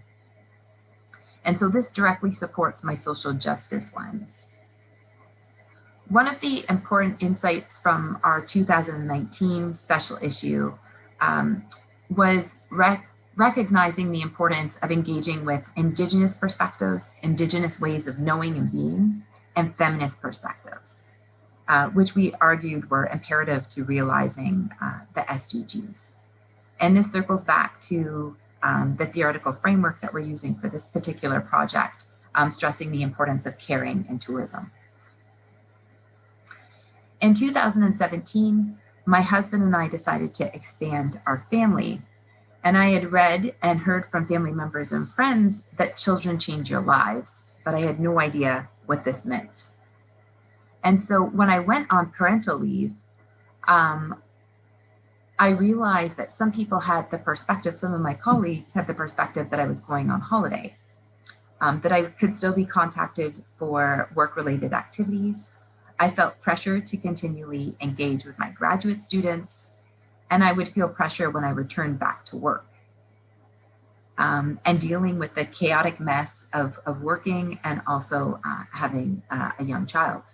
And so this directly supports my social justice lens. One of the important insights from our 2019 special issue was recognizing the importance of engaging with Indigenous perspectives, Indigenous ways of knowing and being, and feminist perspectives, which we argued were imperative to realizing the SDGs. And this circles back to the theoretical framework that we're using for this particular project, stressing the importance of caring in tourism. In 2017, my husband and I decided to expand our family. And I had read and heard from family members and friends that children change your lives, but I had no idea what this meant. And so when I went on parental leave, I realized that some people had the perspective, some of my colleagues had the perspective that I was going on holiday, that I could still be contacted for work-related activities. I felt pressure to continually engage with my graduate students, and I would feel pressure when I returned back to work. And dealing with the chaotic mess of working and also having a young child.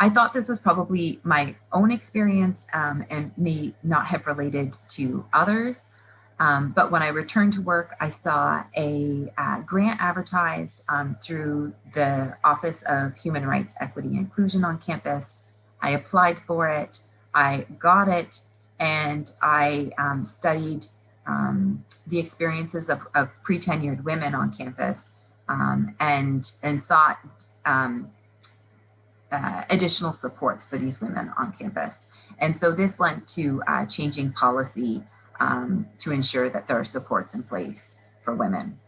I thought this was probably my own experience and may not have related to others. But when I returned to work, I saw a grant advertised through the Office of Human Rights, Equity, and Inclusion on campus. I applied for it, I got it, and I studied the experiences of pre-tenured women on campus and sought additional supports for these women on campus. And so this led to changing policy to ensure that there are supports in place for women.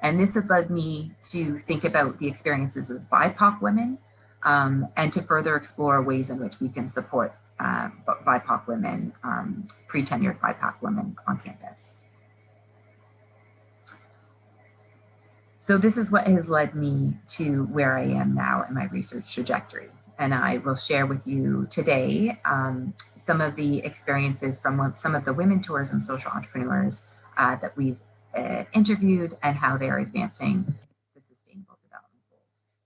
And this had led me to think about the experiences of BIPOC women and to further explore ways in which we can support BIPOC women, pre-tenured BIPOC women on campus. So this is what has led me to where I am now in my research trajectory. And I will share with you today some of the experiences from some of the women tourism social entrepreneurs that we've interviewed and how they're advancing the Sustainable Development Goals.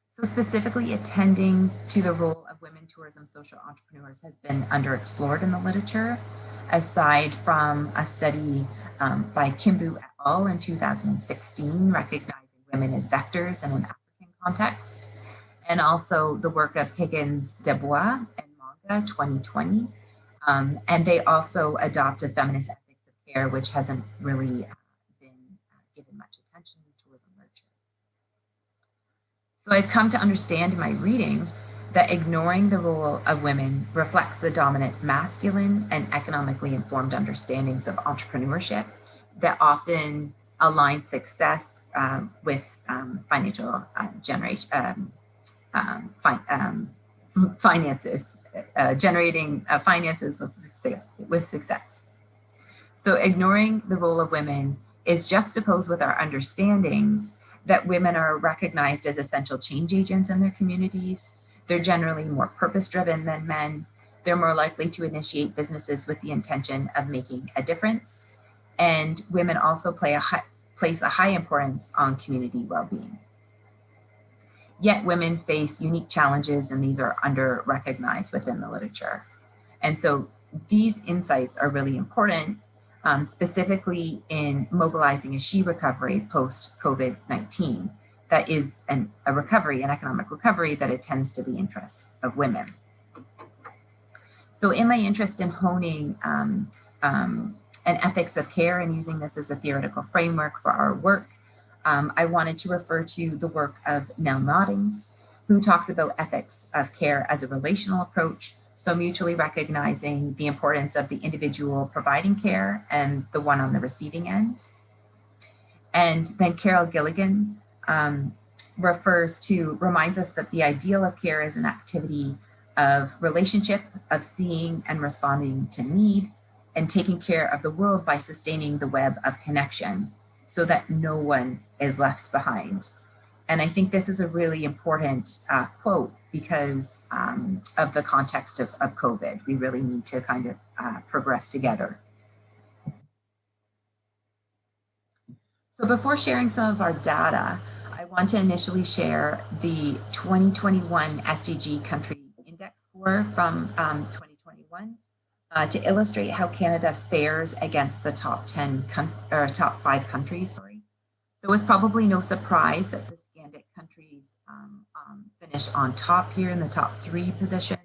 So specifically, attending to the role of women tourism social entrepreneurs has been underexplored in the literature, aside from a study by Kimbu et al. In 2016, recognizing women as vectors in an African context, and also the work of Higgins, Desbois, and Manga 2020. And they also adopt a feminist ethics of care, which hasn't really been given much attention in tourism literature. So I've come to understand in my reading that ignoring the role of women reflects the dominant masculine and economically informed understandings of entrepreneurship that often align success with financial generation, finances, generating finances with success. So ignoring the role of women is juxtaposed with our understandings that women are recognized as essential change agents in their communities. They're generally more purpose-driven than men. They're more likely to initiate businesses with the intention of making a difference. And women also place a high importance on community well-being. Yet women face unique challenges, and these are under-recognized within the literature. And so these insights are really important, specifically in mobilizing a she recovery post-COVID-19 that is a recovery, an economic recovery that attends to the interests of women. So in my interest in honing an ethics of care and using this as a theoretical framework for our work, I wanted to refer to the work of Nell Noddings, who talks about ethics of care as a relational approach, so mutually recognizing the importance of the individual providing care and the one on the receiving end. And then Carol Gilligan reminds us that the ideal of care is an activity of relationship, of seeing and responding to need, and taking care of the world by sustaining the web of connection so that no one is left behind. And I think this is a really important quote because of the context of COVID. We really need to kind of progress together. So before sharing some of our data, I want to initially share the 2021 SDG country index score from 2021 to illustrate how Canada fares against the top 5 countries. So it's probably no surprise that the Scandic countries finish on top here in the top 3 positions.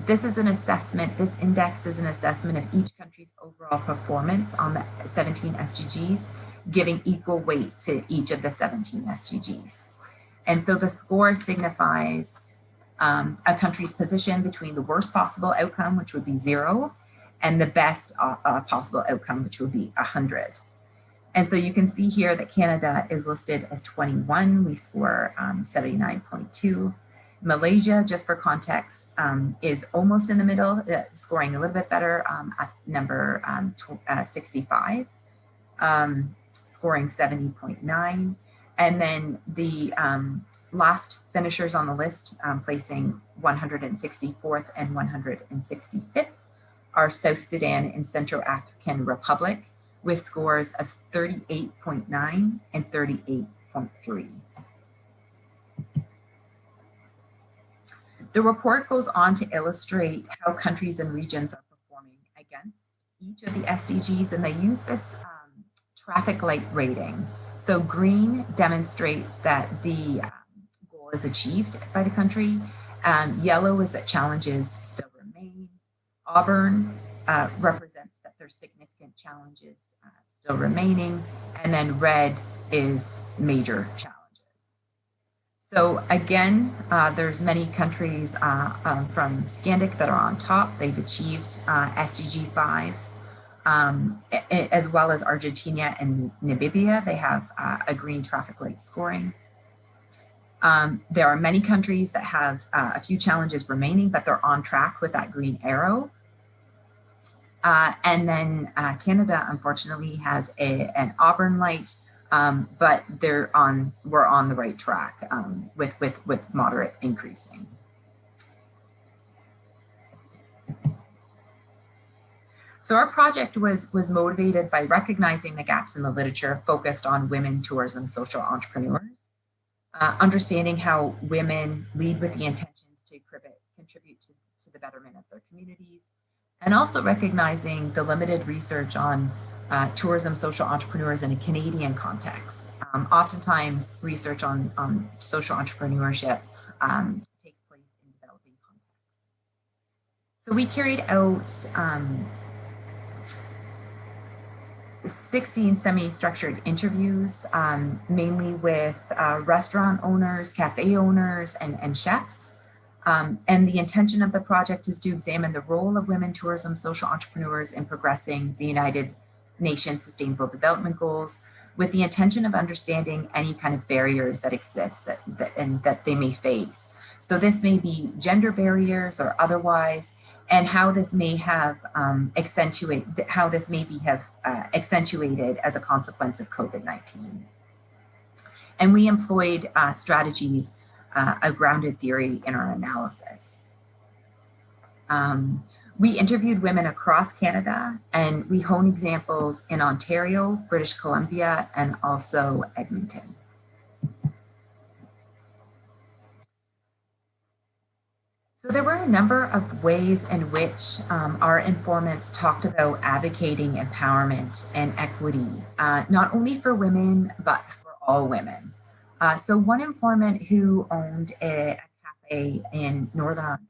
This is an assessment, this index is an assessment of each country's overall performance on the 17 SDGs, giving equal weight to each of the 17 SDGs. And so the score signifies a country's position between the worst possible outcome, which would be 0, and the best possible outcome, which would be 100. And so you can see here that Canada is listed as 21. We score 79.2. Malaysia, just for context, is almost in the middle, scoring a little bit better at number 65, scoring 70.9. And then the last finishers on the list, placing 164th and 165th, are South Sudan and Central African Republic, with scores of 38.9 and 38.3. The report goes on to illustrate how countries and regions are performing against each of the SDGs, and they use this traffic light rating. So green demonstrates that the goal is achieved by the country. Yellow is that challenges still remain. Auburn represents that there's significant challenges still remaining. And then red is major challenges. So again, there's many countries from Scandic that are on top. They've achieved SDG 5, as well as Argentina and Namibia. They have a green traffic light scoring. There are many countries that have a few challenges remaining, but they're on track with that green arrow. And then Canada, unfortunately, has an auburn light, but we're on the right track with moderate increasing. So our project was motivated by recognizing the gaps in the literature focused on women, tourism, social entrepreneurs, understanding how women lead with the intentions to contribute to the betterment of their communities, and also recognizing the limited research on tourism social entrepreneurs in a Canadian context. Oftentimes, research on social entrepreneurship takes place in developing contexts. So we carried out 16 semi-structured interviews, mainly with restaurant owners, cafe owners, and chefs. And the intention of the project is to examine the role of women tourism social entrepreneurs in progressing the United Nations Sustainable Development Goals, with the intention of understanding any kind of barriers that exist that they may face. So this may be gender barriers or otherwise, and how this may have accentuated as a consequence of COVID-19. And we employed strategies of grounded theory in our analysis. We interviewed women across Canada, and we honed examples in Ontario, British Columbia, and also Edmonton. So there were a number of ways in which our informants talked about advocating empowerment and equity, not only for women, but for all women. So one informant who owned a cafe in Northern Ontario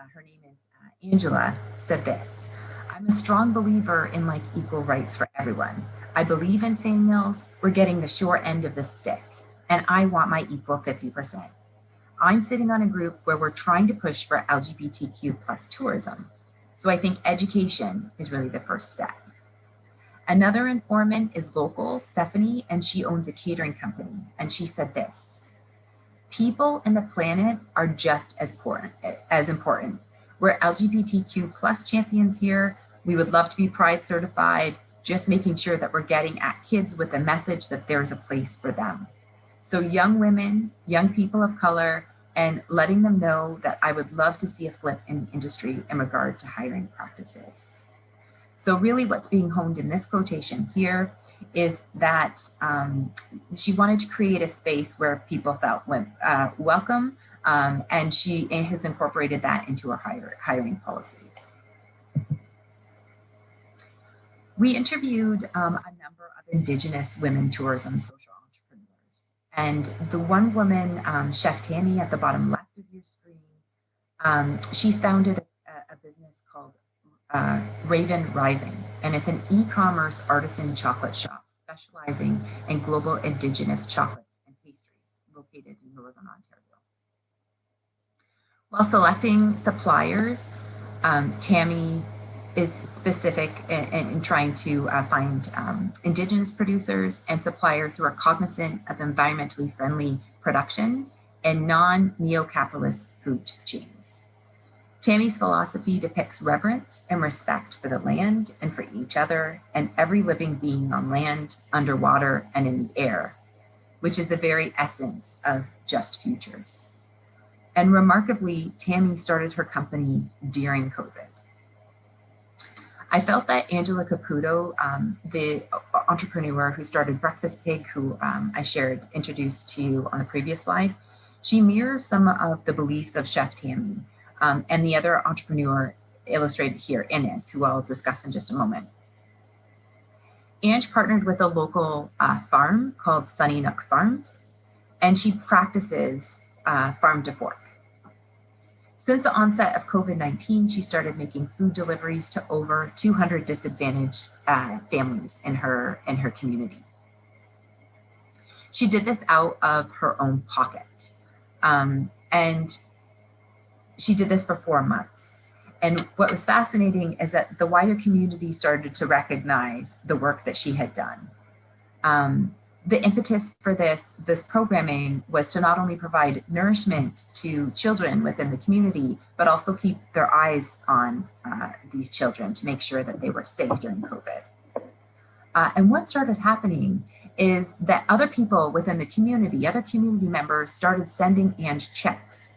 her name is Angela, said this: "I'm a strong believer in like equal rights for everyone. I believe in females. We're getting the short end of the stick, and I want my equal 50%. I'm sitting on a group where we're trying to push for LGBTQ plus tourism. So I think education is really the first step." Another informant is local, Stephanie, and she owns a catering company. And she said this: "People and the planet are just as important. We're LGBTQ plus champions here. We would love to be Pride certified, just making sure that we're getting at kids with a message that there's a place for them. So young women, young people of color, and letting them know that I would love to see a flip in industry in regard to hiring practices." So really what's being honed in this quotation here is that she wanted to create a space where people felt welcome, and she has incorporated that into her hiring policies. We interviewed a number of Indigenous women tourism social entrepreneurs. And the one woman, Chef Tammy at the bottom left of your screen, she founded a business called Raven Rising, and it's an e-commerce artisan chocolate shop specializing in global Indigenous chocolates and pastries located in Northern Ontario. While selecting suppliers, Tammy is specific in trying to find Indigenous producers and suppliers who are cognizant of environmentally friendly production and non-neo-capitalist food chains. Tammy's philosophy depicts reverence and respect for the land and for each other and every living being on land, underwater, and in the air, which is the very essence of Just Futures. And remarkably, Tammy started her company during COVID. I felt that Angela Caputo, the entrepreneur who started Breakfast Pig, who I introduced to you on the previous slide, she mirrors some of the beliefs of Chef Tammy. And the other entrepreneur illustrated here, Inês, who I'll discuss in just a moment. Ange partnered with a local farm called Sunny Nook Farms, and she practices farm to fork. Since the onset of COVID-19, she started making food deliveries to over 200 disadvantaged families in her community. She did this out of her own pocket. And she did this for 4 months. And what was fascinating is that the wider community started to recognize the work that she had done. The impetus for this programming was to not only provide nourishment to children within the community, but also keep their eyes on these children to make sure that they were safe during COVID. And what started happening is that other people within the community, other community members started sending Ange checks.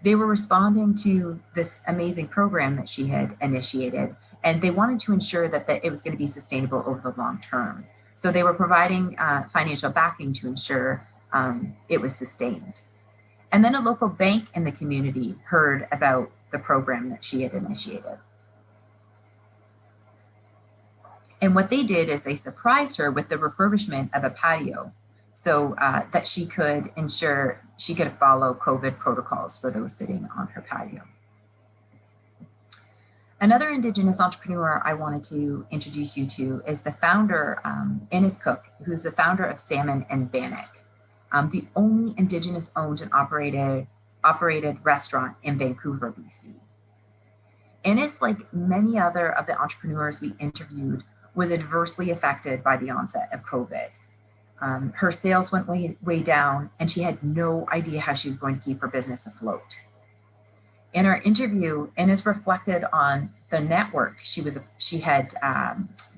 They were responding to this amazing program that she had initiated, and they wanted to ensure that it was going to be sustainable over the long term. So they were providing financial backing to ensure it was sustained. And then a local bank in the community heard about the program that she had initiated. And what they did is they surprised her with the refurbishment of a patio so that she could ensure she could follow COVID protocols for those sitting on her patio. Another Indigenous entrepreneur I wanted to introduce you to is the founder, Inês Cook, who's the founder of Salmon and Bannock, the only Indigenous owned and operated restaurant in Vancouver, BC. Inês, like many other of the entrepreneurs we interviewed, was adversely affected by the onset of COVID. Her sales went way down, and she had no idea how she was going to keep her business afloat. In our interview, Inês reflected on the network she had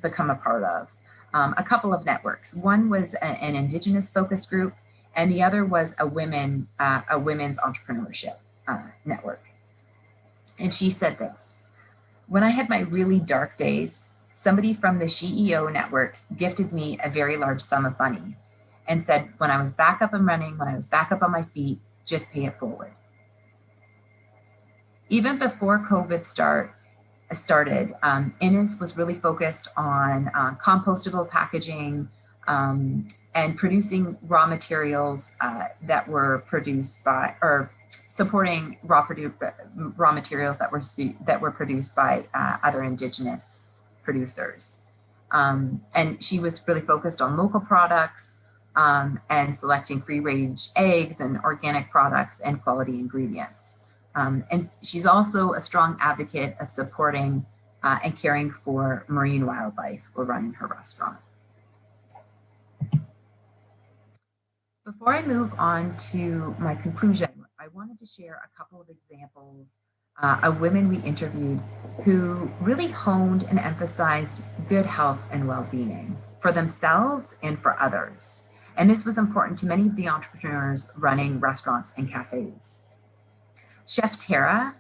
become a part of, a couple of networks. One was an Indigenous focus group, and the other was a women's entrepreneurship network. And she said this: "When I had my really dark days, somebody from the CEO network gifted me a very large sum of money and said, when I was back up and running, when I was back up on my feet, just pay it forward." Even before COVID started, Inês was really focused on compostable packaging and producing raw materials that were produced by, or supporting raw materials that were produced by other Indigenous producers. And she was really focused on local products and selecting free-range eggs and organic products and quality ingredients. And she's also a strong advocate of supporting and caring for marine wildlife while running her restaurant. Before I move on to my conclusion, I wanted to share a couple of examples of women we interviewed who really honed and emphasized good health and well-being for themselves and for others. And this was important to many of the entrepreneurs running restaurants and cafes. Chef Tara,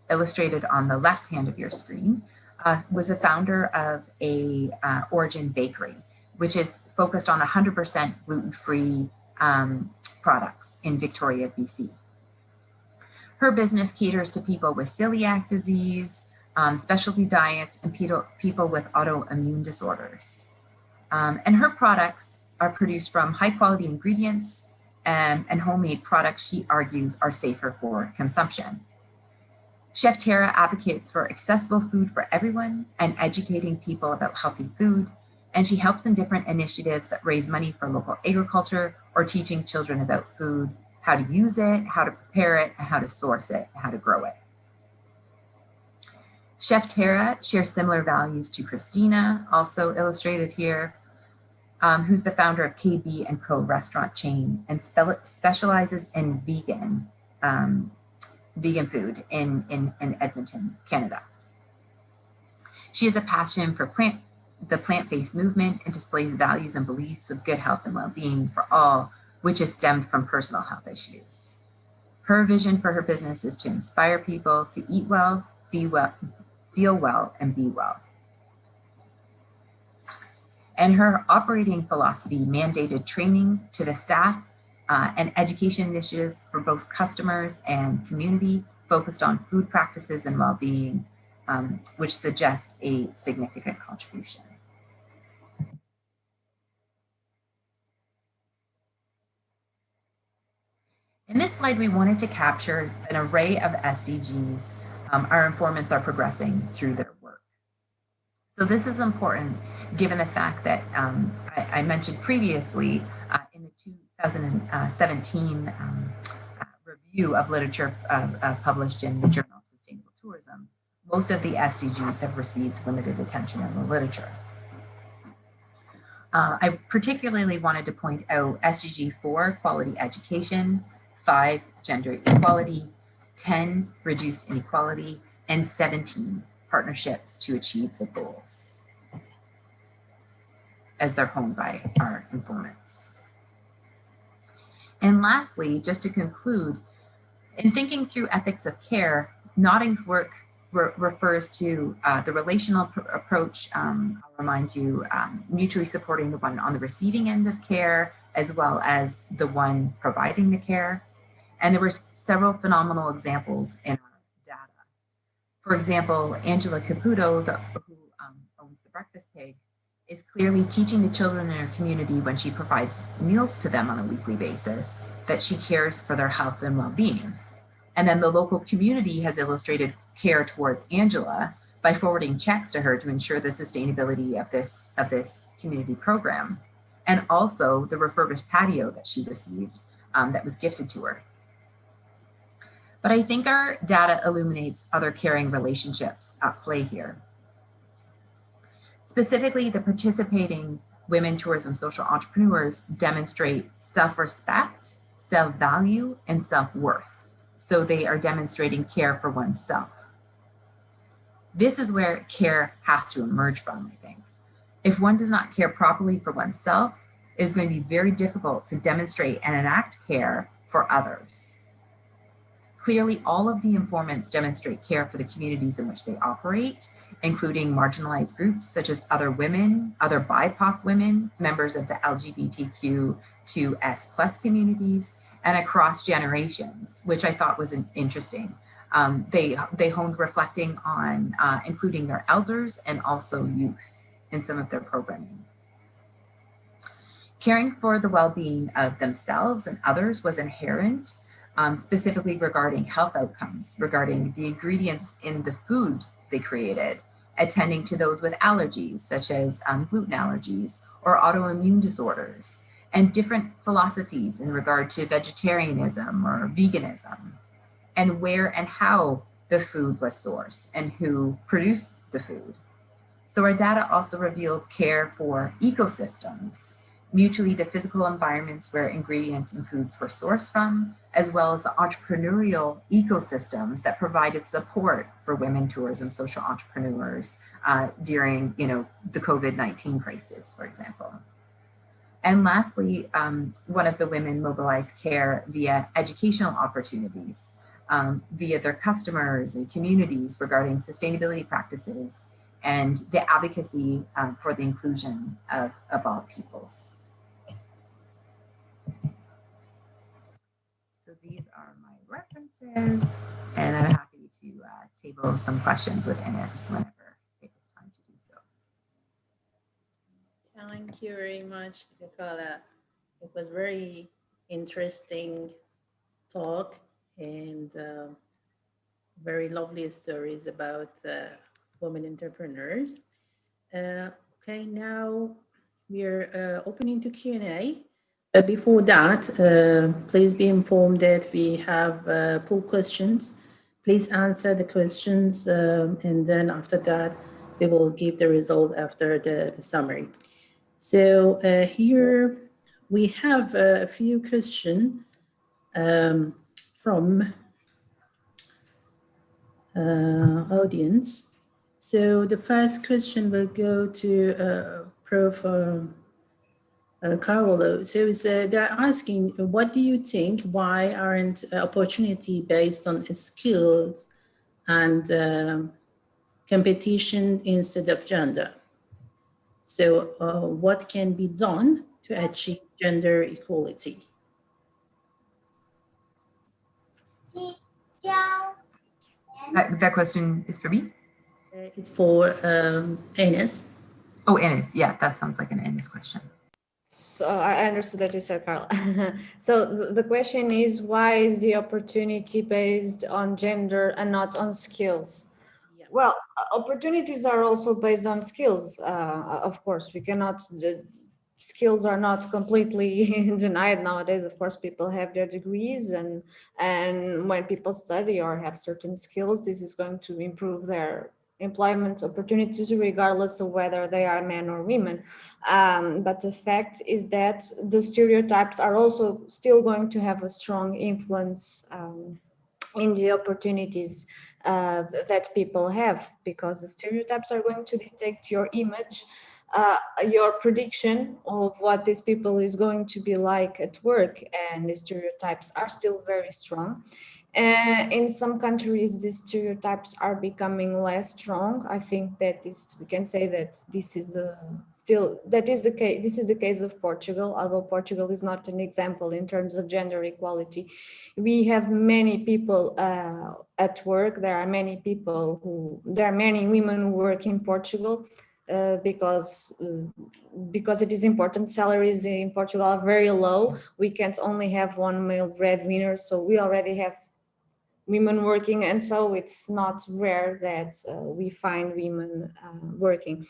illustrated on the left hand of your screen, was the founder of a Origin Bakery, which is focused on 100% gluten-free products in Victoria, BC. Her business caters to people with celiac disease, specialty diets, and people with autoimmune disorders. And her products are produced from high-quality ingredients and homemade products she argues are safer for consumption. Chef Tara advocates for accessible food for everyone and educating people about healthy food, and she helps in different initiatives that raise money for local agriculture or teaching children about food, how to use it, how to prepare it, and how to source it, and how to grow it. Chef Tara shares similar values to Christina, also illustrated here, who's the founder of KB & Co. restaurant chain and specializes in vegan food in Edmonton, Canada. She has a passion for the plant-based movement and displays values and beliefs of good health and well-being for all, which is stemmed from personal health issues. Her vision for her business is to inspire people to eat well, feel well, and be well. And her operating philosophy mandated training to the staff and education initiatives for both customers and community focused on food practices and well-being, which suggest a significant contribution. In this slide, we wanted to capture an array of SDGs our informants are progressing through their work. So this is important given the fact that I mentioned previously in the 2017 review of literature published in the Journal of Sustainable Tourism, most of the SDGs have received limited attention in the literature. I particularly wanted to point out SDG 4, quality education, 5, gender equality, 10, reduce inequality, and 17, partnerships to achieve the goals, as they're honed by our informants. And lastly, just to conclude, in thinking through ethics of care, Notting's work refers to the relational approach. I'll remind you, mutually supporting the one on the receiving end of care, as well as the one providing the care. And there were several phenomenal examples in our data. For example, Angela Caputo, who owns the Breakfast Pig, is clearly teaching the children in her community when she provides meals to them on a weekly basis that she cares for their health and well-being. And then the local community has illustrated care towards Angela by forwarding checks to her to ensure the sustainability of this community program. And also the refurbished patio that she received that was gifted to her. But I think our data illuminates other caring relationships at play here. Specifically, the participating women tourism social entrepreneurs demonstrate self-respect, self-value, and self-worth. So they are demonstrating care for oneself. This is where care has to emerge from, I think. If one does not care properly for oneself, it is going to be very difficult to demonstrate and enact care for others. Clearly, all of the informants demonstrate care for the communities in which they operate, including marginalized groups such as other women, other BIPOC women, members of the LGBTQ2S+ communities, and across generations, which I thought was interesting. They honed reflecting on including their elders and also youth in some of their programming. Caring for the well-being of themselves and others was inherent specifically regarding health outcomes, regarding the ingredients in the food they created, attending to those with allergies, such as gluten allergies or autoimmune disorders, and different philosophies in regard to vegetarianism or veganism, and where and how the food was sourced and who produced the food. So our data also revealed care for ecosystems, mutually the physical environments where ingredients and foods were sourced from, as well as the entrepreneurial ecosystems that provided support for women tourism social entrepreneurs during, the COVID-19 crisis, for example. And lastly, one of the women mobilized care via educational opportunities, via their customers and communities regarding sustainability practices and the advocacy for the inclusion of all peoples. So these are my references, and I'm happy to table some questions with Inês whenever it is time to do so. Thank you very much, Karla. It was very interesting talk and very lovely stories about women entrepreneurs. Okay, now we're opening to Q&A. But before that, please be informed that we have poll questions. Please answer the questions, and then after that, we will give the result after the summary. So here we have a few questions from audience. So the first question will go to Prof. Carvalho. So they're asking, what do you think, why aren't opportunity based on skills and competition instead of gender? So what can be done to achieve gender equality? That question is for me? It's for Inês. Oh, Inês. Yeah, that sounds like an Inês question. So I understood that you said Karla. So the question is, why is the opportunity based on gender and not on skills? Yeah. Well, opportunities are also based on skills. Of course, we cannot, skills are not completely denied nowadays. Of course, people have their degrees, and when people study or have certain skills, this is going to improve their employment opportunities regardless of whether they are men or women. But the fact is that the stereotypes are also still going to have a strong influence in the opportunities that people have, because the stereotypes are going to dictate your image, your prediction of what these people is going to be like at work, and the stereotypes are still very strong. In some countries, these stereotypes are becoming less strong. I think that we can say that this is the case. This is the case of Portugal, although Portugal is not an example in terms of gender equality. We have many people at work. There are many women who work in Portugal because it is important. Salaries in Portugal are very low. We can't only have one male breadwinner, so we already have women working, and so it's not rare that we find women working.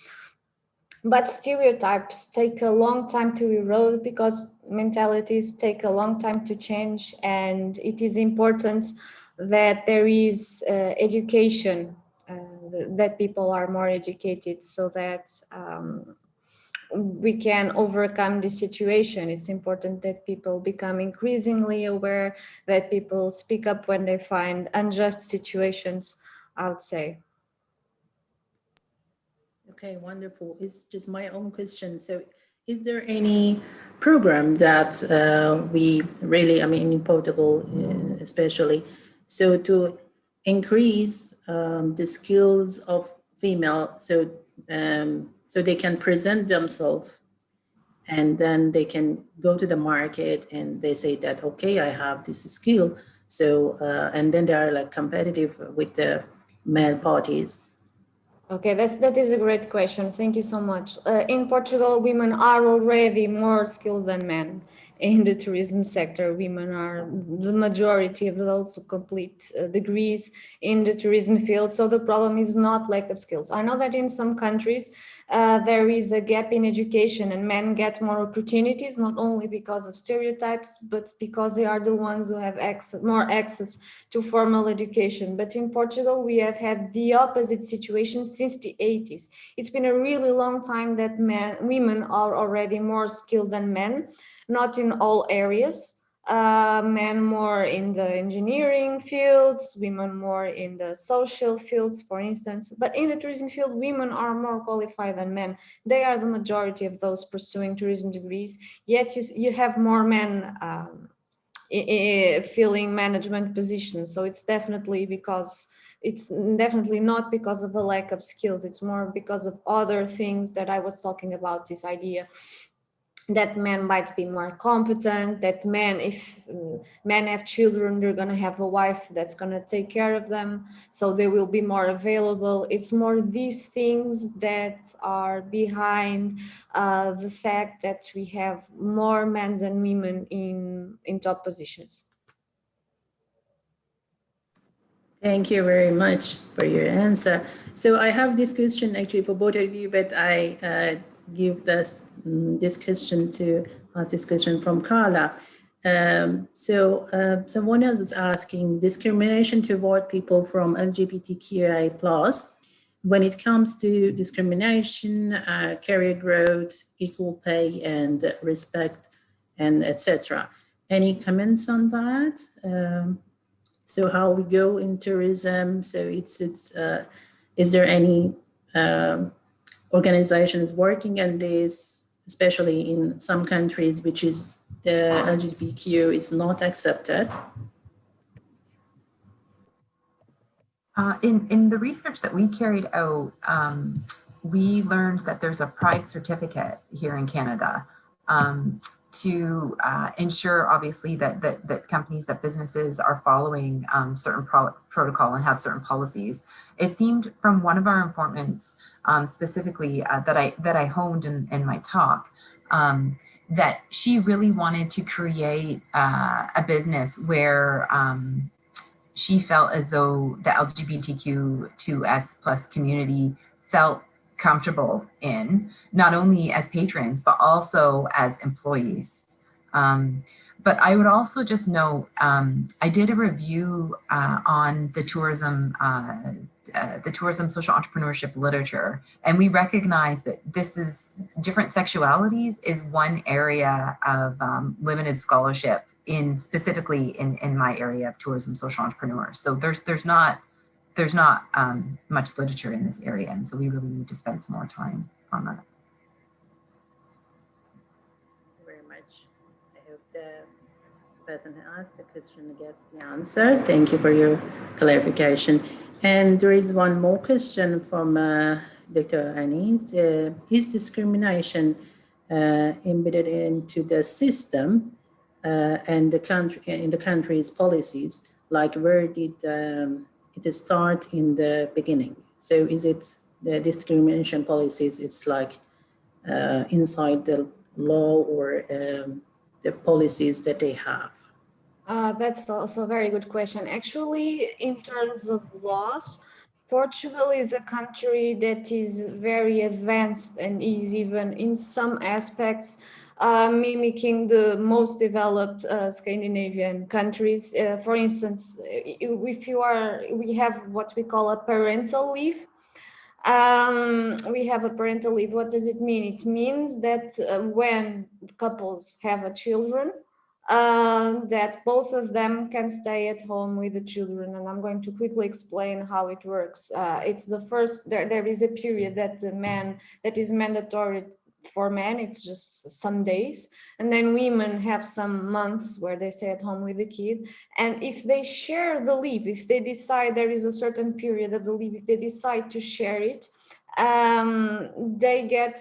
But stereotypes take a long time to erode because mentalities take a long time to change, and it is important that there is education, that people are more educated so that we can overcome this situation. It's important that people become increasingly aware, that people speak up when they find unjust situations, I would say. Okay, wonderful. It's just my own question. So is there any program that we really, in Portugal especially, so to increase the skills of female, so they can present themselves, and then they can go to the market and they say that, okay, I have this skill. So, and then they are like competitive with the male parties. Okay, that is a great question. Thank you so much. In Portugal, women are already more skilled than men. in the tourism sector. Women are the majority of those who complete degrees in the tourism field. So the problem is not lack of skills. I know that in some countries there is a gap in education and men get more opportunities, not only because of stereotypes, but because they are the ones who have more access to formal education. But in Portugal, we have had the opposite situation since the 80s. It's been a really long time that women are already more skilled than men, not in all areas. Men more in the engineering fields, women more in the social fields, for instance. But in the tourism field, women are more qualified than men. They are the majority of those pursuing tourism degrees, yet you have more men filling management positions. So it's definitely not because of a lack of skills. It's more because of other things that I was talking about, this idea that men might be more competent, that men, if men have children, they're going to have a wife that's going to take care of them, so they will be more available. It's more these things that are behind the fact that we have more men than women in top positions. Thank you very much for your answer. So I have this question actually for both of you, but I give this question from Karla. Someone else was asking, discrimination toward people from LGBTQIA+, when it comes to discrimination, career growth, equal pay and respect, and etc. Any comments on that? So how we go in tourism? So is there any organizations working on this, especially in some countries which is the LGBTQ is not accepted? In the research that we carried out, we learned that there's a Pride certificate here in Canada to ensure, obviously, that companies, that businesses are following certain protocol and have certain policies. It seemed from one of our informants, specifically that I honed in my talk, that she really wanted to create a business where she felt as though the LGBTQ2S+ community felt comfortable in, not only as patrons, but also as employees. But I would also just note, I did a review on the tourism social entrepreneurship literature, and we recognize that this is different sexualities is one area of limited scholarship specifically in my area of tourism social entrepreneurs. So there's not much literature in this area, and so we really need to spend some more time on that. Thank you very much. I hope the person who asked the question get the answer. Thank you for your clarification. And there is one more question from Dr. Inês. Is discrimination embedded into the system and the country's policies? Like, where did it start in the beginning? So is it the discrimination policies, it's like inside the law or the policies that they have? That's also a very good question. Actually, in terms of laws, Portugal is a country that is very advanced and is even in some aspects mimicking the most developed Scandinavian countries. For instance, we have what we call a parental leave. We have a parental leave. What does it mean? It means that when couples have children, that both of them can stay at home with the children. And I'm going to quickly explain how it works. It's the first, there is a period that is mandatory for men, it's just some days. And then women have some months where they stay at home with the kid. And if they share the leave, if they decide there is a certain period of the leave, if they decide to share it, they get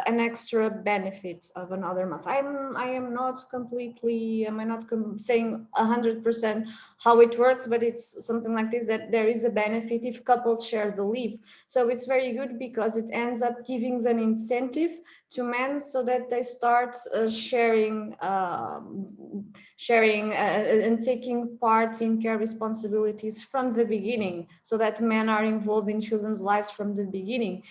an extra benefit of another month. I am not saying 100% how it works, but it's something like this, that there is a benefit if couples share the leave. So it's very good because it ends up giving an incentive to men so that they start sharing and taking part in care responsibilities from the beginning, so that men are involved in children's lives from the beginning.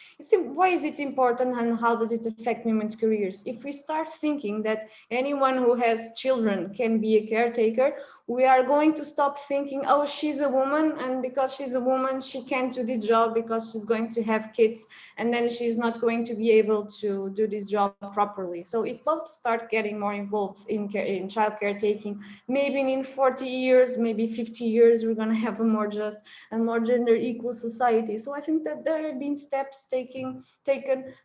Why is it important, and how does it affect women's careers? If we start thinking that anyone who has children can be a caretaker, we are going to stop thinking, oh, she's a woman, and because she's a woman, she can't do this job because she's going to have kids, and then she's not going to be able to do this job properly. So if both start getting more involved in child care taking, maybe in 40 years, maybe 50 years, we're going to have a more just and more gender equal society. So I think that there have been steps taken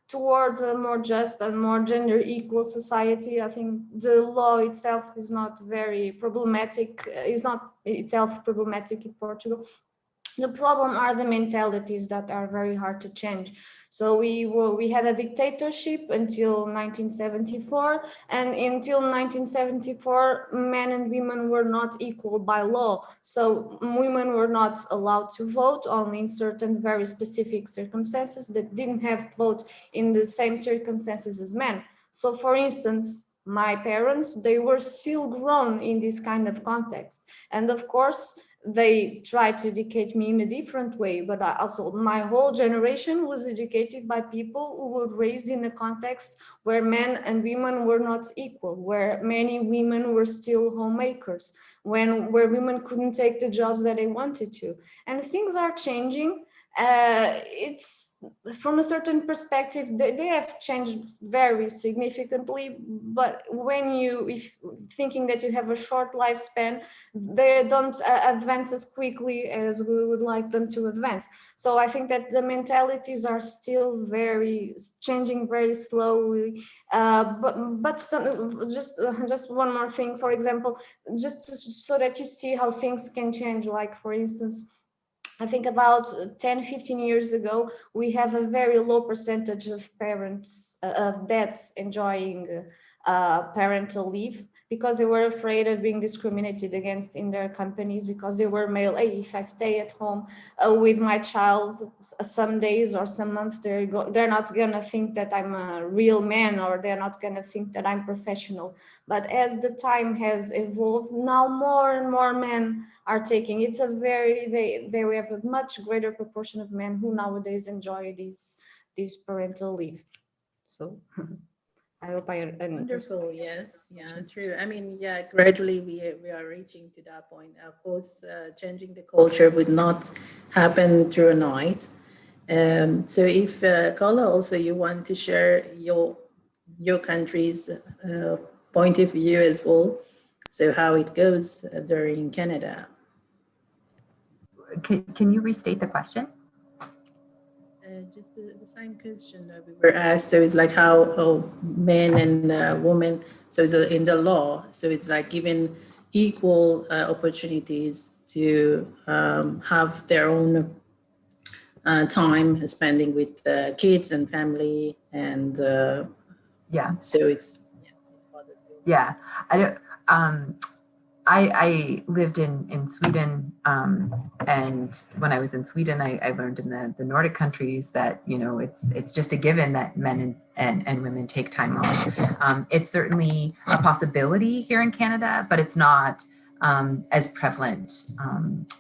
towards a more just and more gender equal society. I think the law itself is not very problematic, is not itself problematic in Portugal. The problem are the mentalities that are very hard to change. So we had a dictatorship until 1974, and until 1974, men and women were not equal by law. So women were not allowed to vote, only in certain very specific circumstances that didn't have vote in the same circumstances as men. So for instance, my parents, they were still grown in this kind of context. And of course, they tried to educate me in a different way, but also my whole generation was educated by people who were raised in a context where men and women were not equal, where many women were still homemakers, where women couldn't take the jobs that they wanted to. And things are changing. It's from a certain perspective, they have changed very significantly, but if thinking that you have a short lifespan, they don't advance as quickly as we would like them to advance. So I think that the mentalities are still changing very slowly. But just one more thing, for example, so that you see how things can change. Like for instance, I think about 10, 15 years ago, we have a very low percentage of parents, of dads enjoying parental leave, because they were afraid of being discriminated against in their companies because they were male. Hey, if I stay at home with my child some days or some months, they're not gonna think that I'm a real man, or they're not gonna think that I'm professional. But as the time has evolved, now more and more men are taking. It's we have a much greater proportion of men who nowadays enjoy this parental leave. So I hope I understand. Wonderful. Yes. Yeah. True. I mean, yeah. Gradually, we are reaching to that point. Of course, changing the culture would not happen through a night. So, if Karla, also you want to share your country's point of view as well, so how it goes during Canada. Can you restate the question? Just the same question that we were asked. So it's like how men and women, so it's in the law, so it's like given equal opportunities to have their own time spending with kids and family, and Yeah. so it's part of it. Yeah. I lived in Sweden, and when I was in Sweden, I learned in the Nordic countries that, you know, it's just a given that men and women take time off. It's certainly a possibility here in Canada, but it's not as prevalent.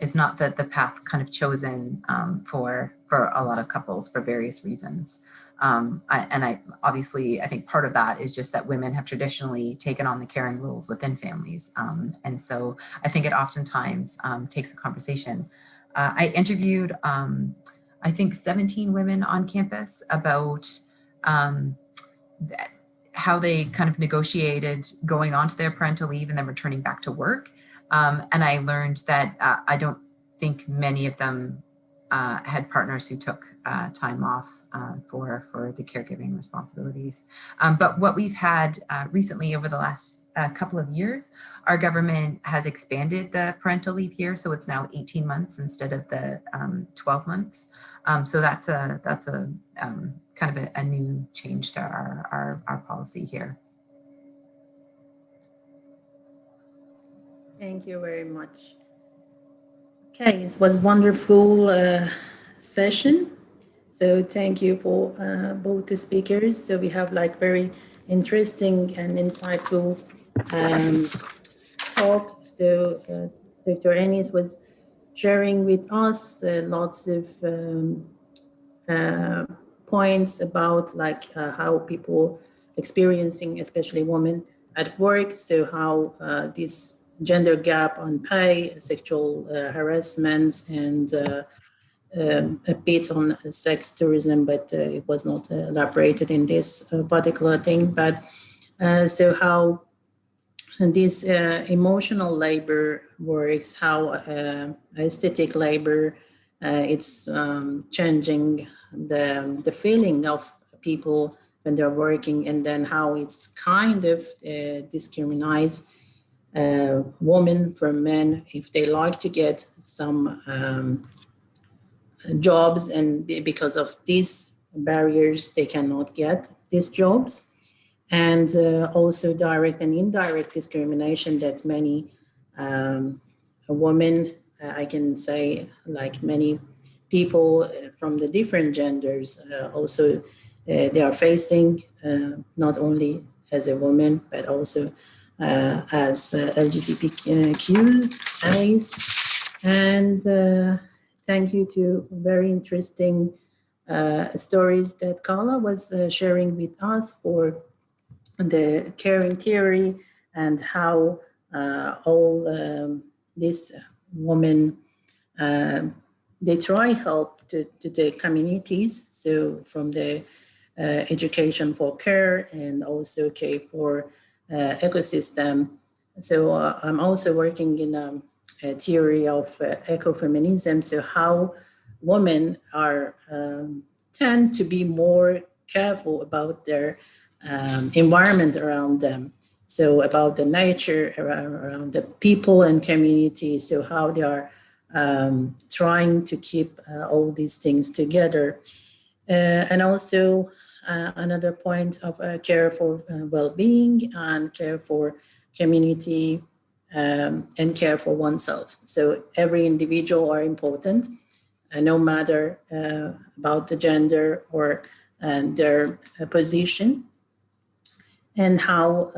It's not the path kind of chosen for a lot of couples for various reasons. I obviously, I think part of that is just that women have traditionally taken on the caring roles within families. And so I think it oftentimes takes a conversation. I interviewed, I think 17 women on campus about how they kind of negotiated going on to their parental leave and then returning back to work. And I learned that I don't think many of them had partners who took time off for the caregiving responsibilities. But what we've had recently over the last couple of years, our government has expanded the parental leave here, so it's now 18 months instead of the 12 months. So that's a kind of a new change to our policy here. Thank you very much. Okay, it was wonderful session. So thank you for both the speakers. So we have like very interesting and insightful talk. So Dr. Inês was sharing with us lots of points about like how people experiencing, especially women at work. So how this gender gap on pay, sexual harassments, and a bit on sex tourism, but it was not elaborated in this particular thing. But so how this emotional labor works, how aesthetic labor it's changing the feeling of people when they're working, and then how it's kind of discriminates women from men if they like to get some jobs, and because of these barriers they cannot get these jobs, and also direct and indirect discrimination that many women, I can say, like many people from the different genders also they are facing, not only as a woman but also as LGBTQIs. And thank you to very interesting stories that Karla was sharing with us for the caring theory, and how all these women they try help to the communities. So from the education for care, and also care for ecosystem. So I'm also working in a theory of ecofeminism. So how women are tend to be more careful about their environment around them. So about the nature around the people and community. So how they are trying to keep all these things together. And also another point of care for well-being, and care for community, and care for oneself. So every individual are important, no matter about the gender or their position, and how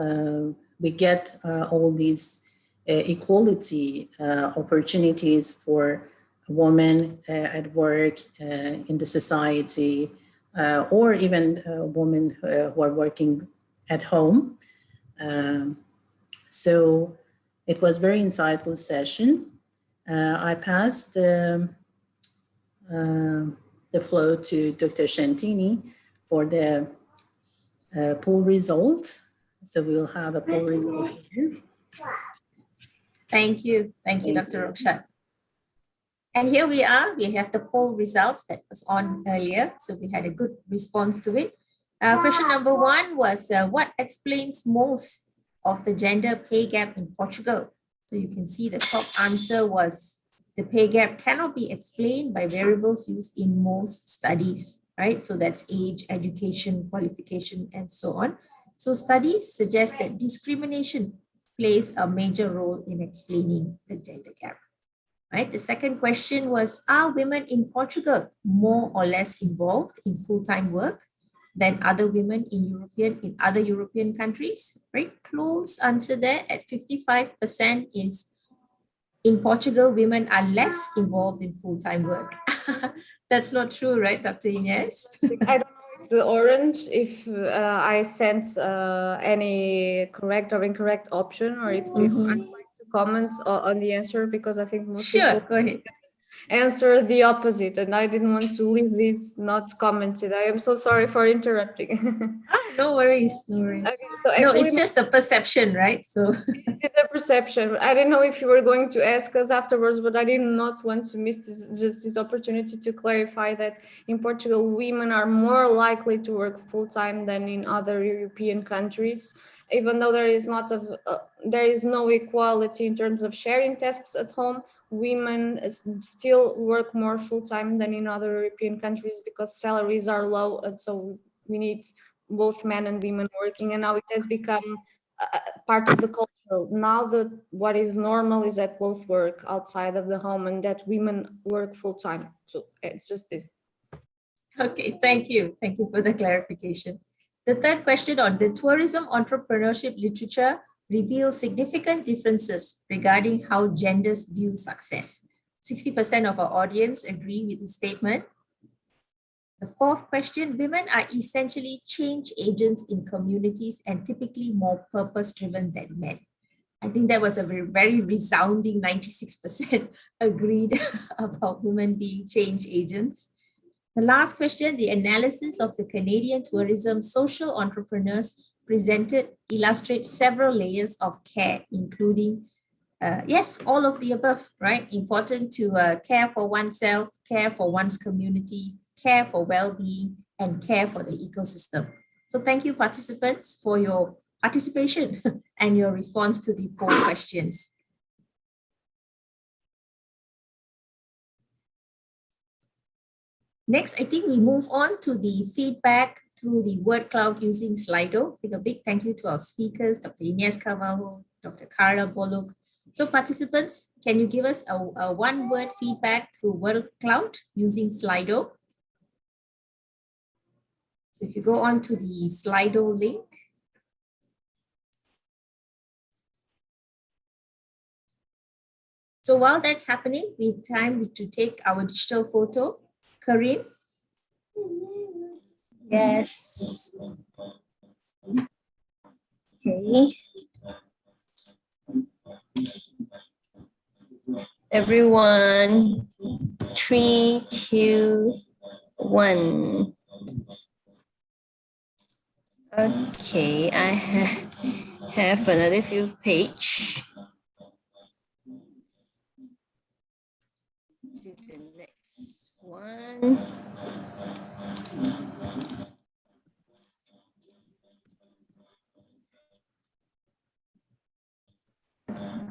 we get all these equality opportunities for women at work, in the society, or even women who are working at home. So it was very insightful session. I passed the floor to Dr. Shantini for the poll result. So we will have a poll result here. Thank you, Dr. Rokshan. And here we are, we have the poll results that was on earlier. So we had a good response to it. Question number 1 was, what explains most of the gender pay gap in Portugal? So you can see the top answer was, the pay gap cannot be explained by variables used in most studies, right? So that's age, education, qualification, and so on. So studies suggest that discrimination plays a major role in explaining the gender gap. Right. The second question was, are women in Portugal more or less involved in full-time work than other women in other European countries? Right. Close answer there at 55% is, in Portugal, women are less involved in full-time work. That's not true, right, Dr. Inês? I don't know if the orange, if I sent any correct or incorrect option, or if I'm going to comment on the answer, because I think most Sure, people go ahead. answer the opposite, and I didn't want to leave this not commented. I am so sorry for interrupting. No worries, no worries. Okay, so No, actually, it's just the perception, right? So it's a perception. I didn't know if you were going to ask us afterwards, but I did not want to miss this opportunity to clarify that in Portugal, women are more likely to work full-time than in other European countries, even though there is no equality in terms of sharing tasks at home. Women still work more full-time than in other European countries because salaries are low, and so we need both men and women working, and now it has become part of the culture. Now what is normal is that both work outside of the home and that women work full-time. So it's just this. Okay, thank you. Thank you for the clarification. The third question on the tourism entrepreneurship literature reveals significant differences regarding how genders view success. 60% of our audience agree with the statement. The fourth question, women are essentially change agents in communities and typically more purpose-driven than men. I think that was a very resounding 96% agreed about women being change agents. The last question, the analysis of the Canadian tourism social entrepreneurs presented illustrates several layers of care, including, yes, all of the above, right? Important to care for oneself, care for one's community, care for well-being, and care for the ecosystem. So thank you, participants, for your participation and your response to the poll questions. Next, I think we move on to the feedback through the word cloud using Slido. With a big thank you to our speakers, Dr. Inês Carvalho, Dr. Karla, Boluk. So participants, can you give us a one-word feedback through word cloud using Slido? So if you go on to the Slido link, so while that's happening, we have time to take our digital photo. Karin? Yes. Okay. Everyone, 3, 2, 1. Okay, I have another few page. To the next one.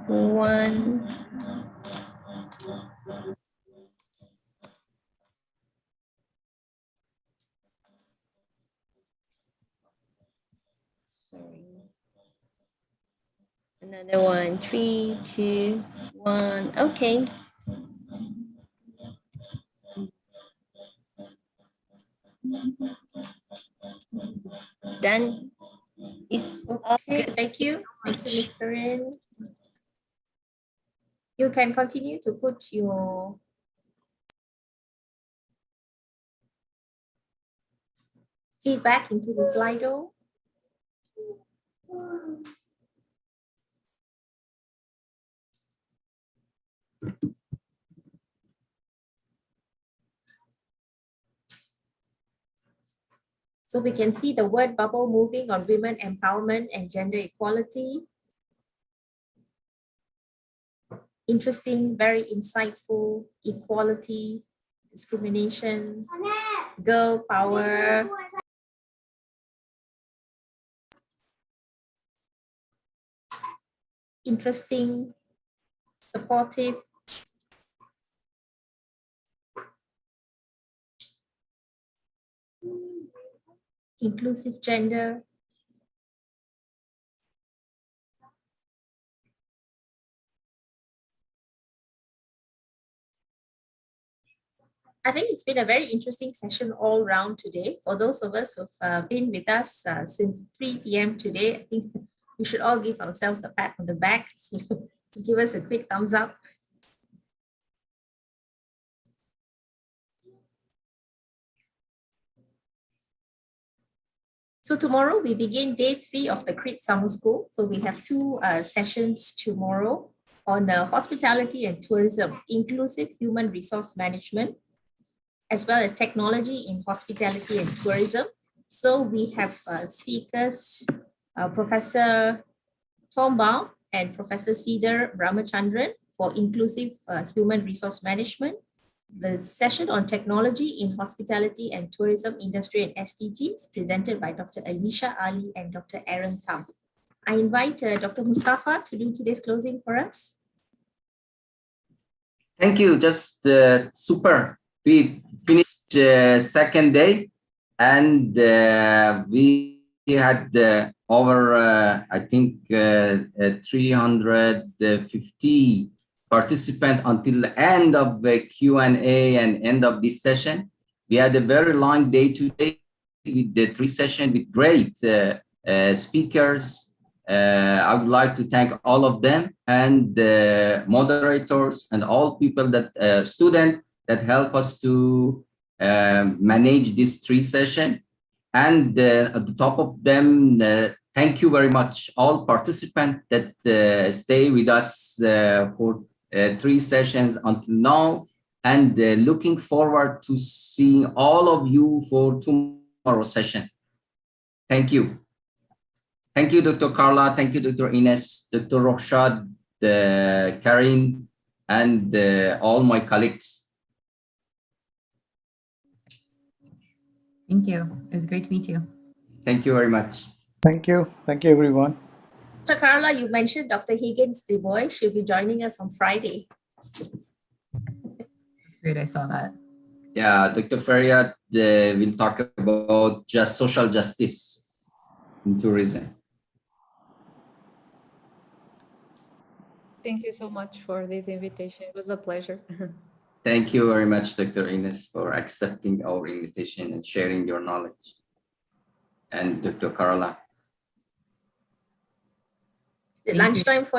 One. Sorry. Another one. 3, 2, 1. Okay. Done. Okay, thank you. Thank you, Ms. Karin. You can continue to put your feedback into the Slido. So we can see the word bubble moving on women empowerment and gender equality. Interesting, very insightful, equality, discrimination, girl power. Interesting, supportive. Inclusive gender. I think it's been a very interesting session all round today. For those of us who've been with us since 3 p.m. today, I think we should all give ourselves a pat on the back. So just give us a quick thumbs up. So tomorrow we begin day 3 of the CRiT Summer School. So we have 2 sessions tomorrow on hospitality and tourism, inclusive human resource management, as well as technology in hospitality and tourism. So we have speakers, Professor Tom Baum and Professor Cedar Ramachandran for inclusive human resource management. The session on technology in hospitality and tourism industry and SDGs presented by Dr. Alicia Ali and Dr. Aaron Tham. I invite Dr. Mustafa to do today's closing for us. Thank you. Just super. We finished second day, and we had over I think 350 participants until the end of the Q&A and end of this session. We had a very long day today with the 3 sessions with great speakers. I would like to thank all of them and the moderators and all people that students that help us to manage this 3 session. And at the top of them, thank you very much, all participants that stay with us for 3 sessions until now, and looking forward to seeing all of you for tomorrow's session. Thank you. Thank you, Dr. Karla. Thank you, Dr. Inês, Dr. Roshad, Karin, and all my colleagues. Thank you. It was great to meet you. Thank you very much. Thank you. Thank you, everyone. Dr. Karla, you mentioned Dr. Higgins DeBoy. She'll be joining us on Friday. Great, I saw that. Yeah, Dr. Faria will talk about social justice in tourism. Thank you so much for this invitation. It was a pleasure. Thank you very much, Dr. Inês, for accepting our invitation and sharing your knowledge. And Dr. Karla. Is it lunchtime for you?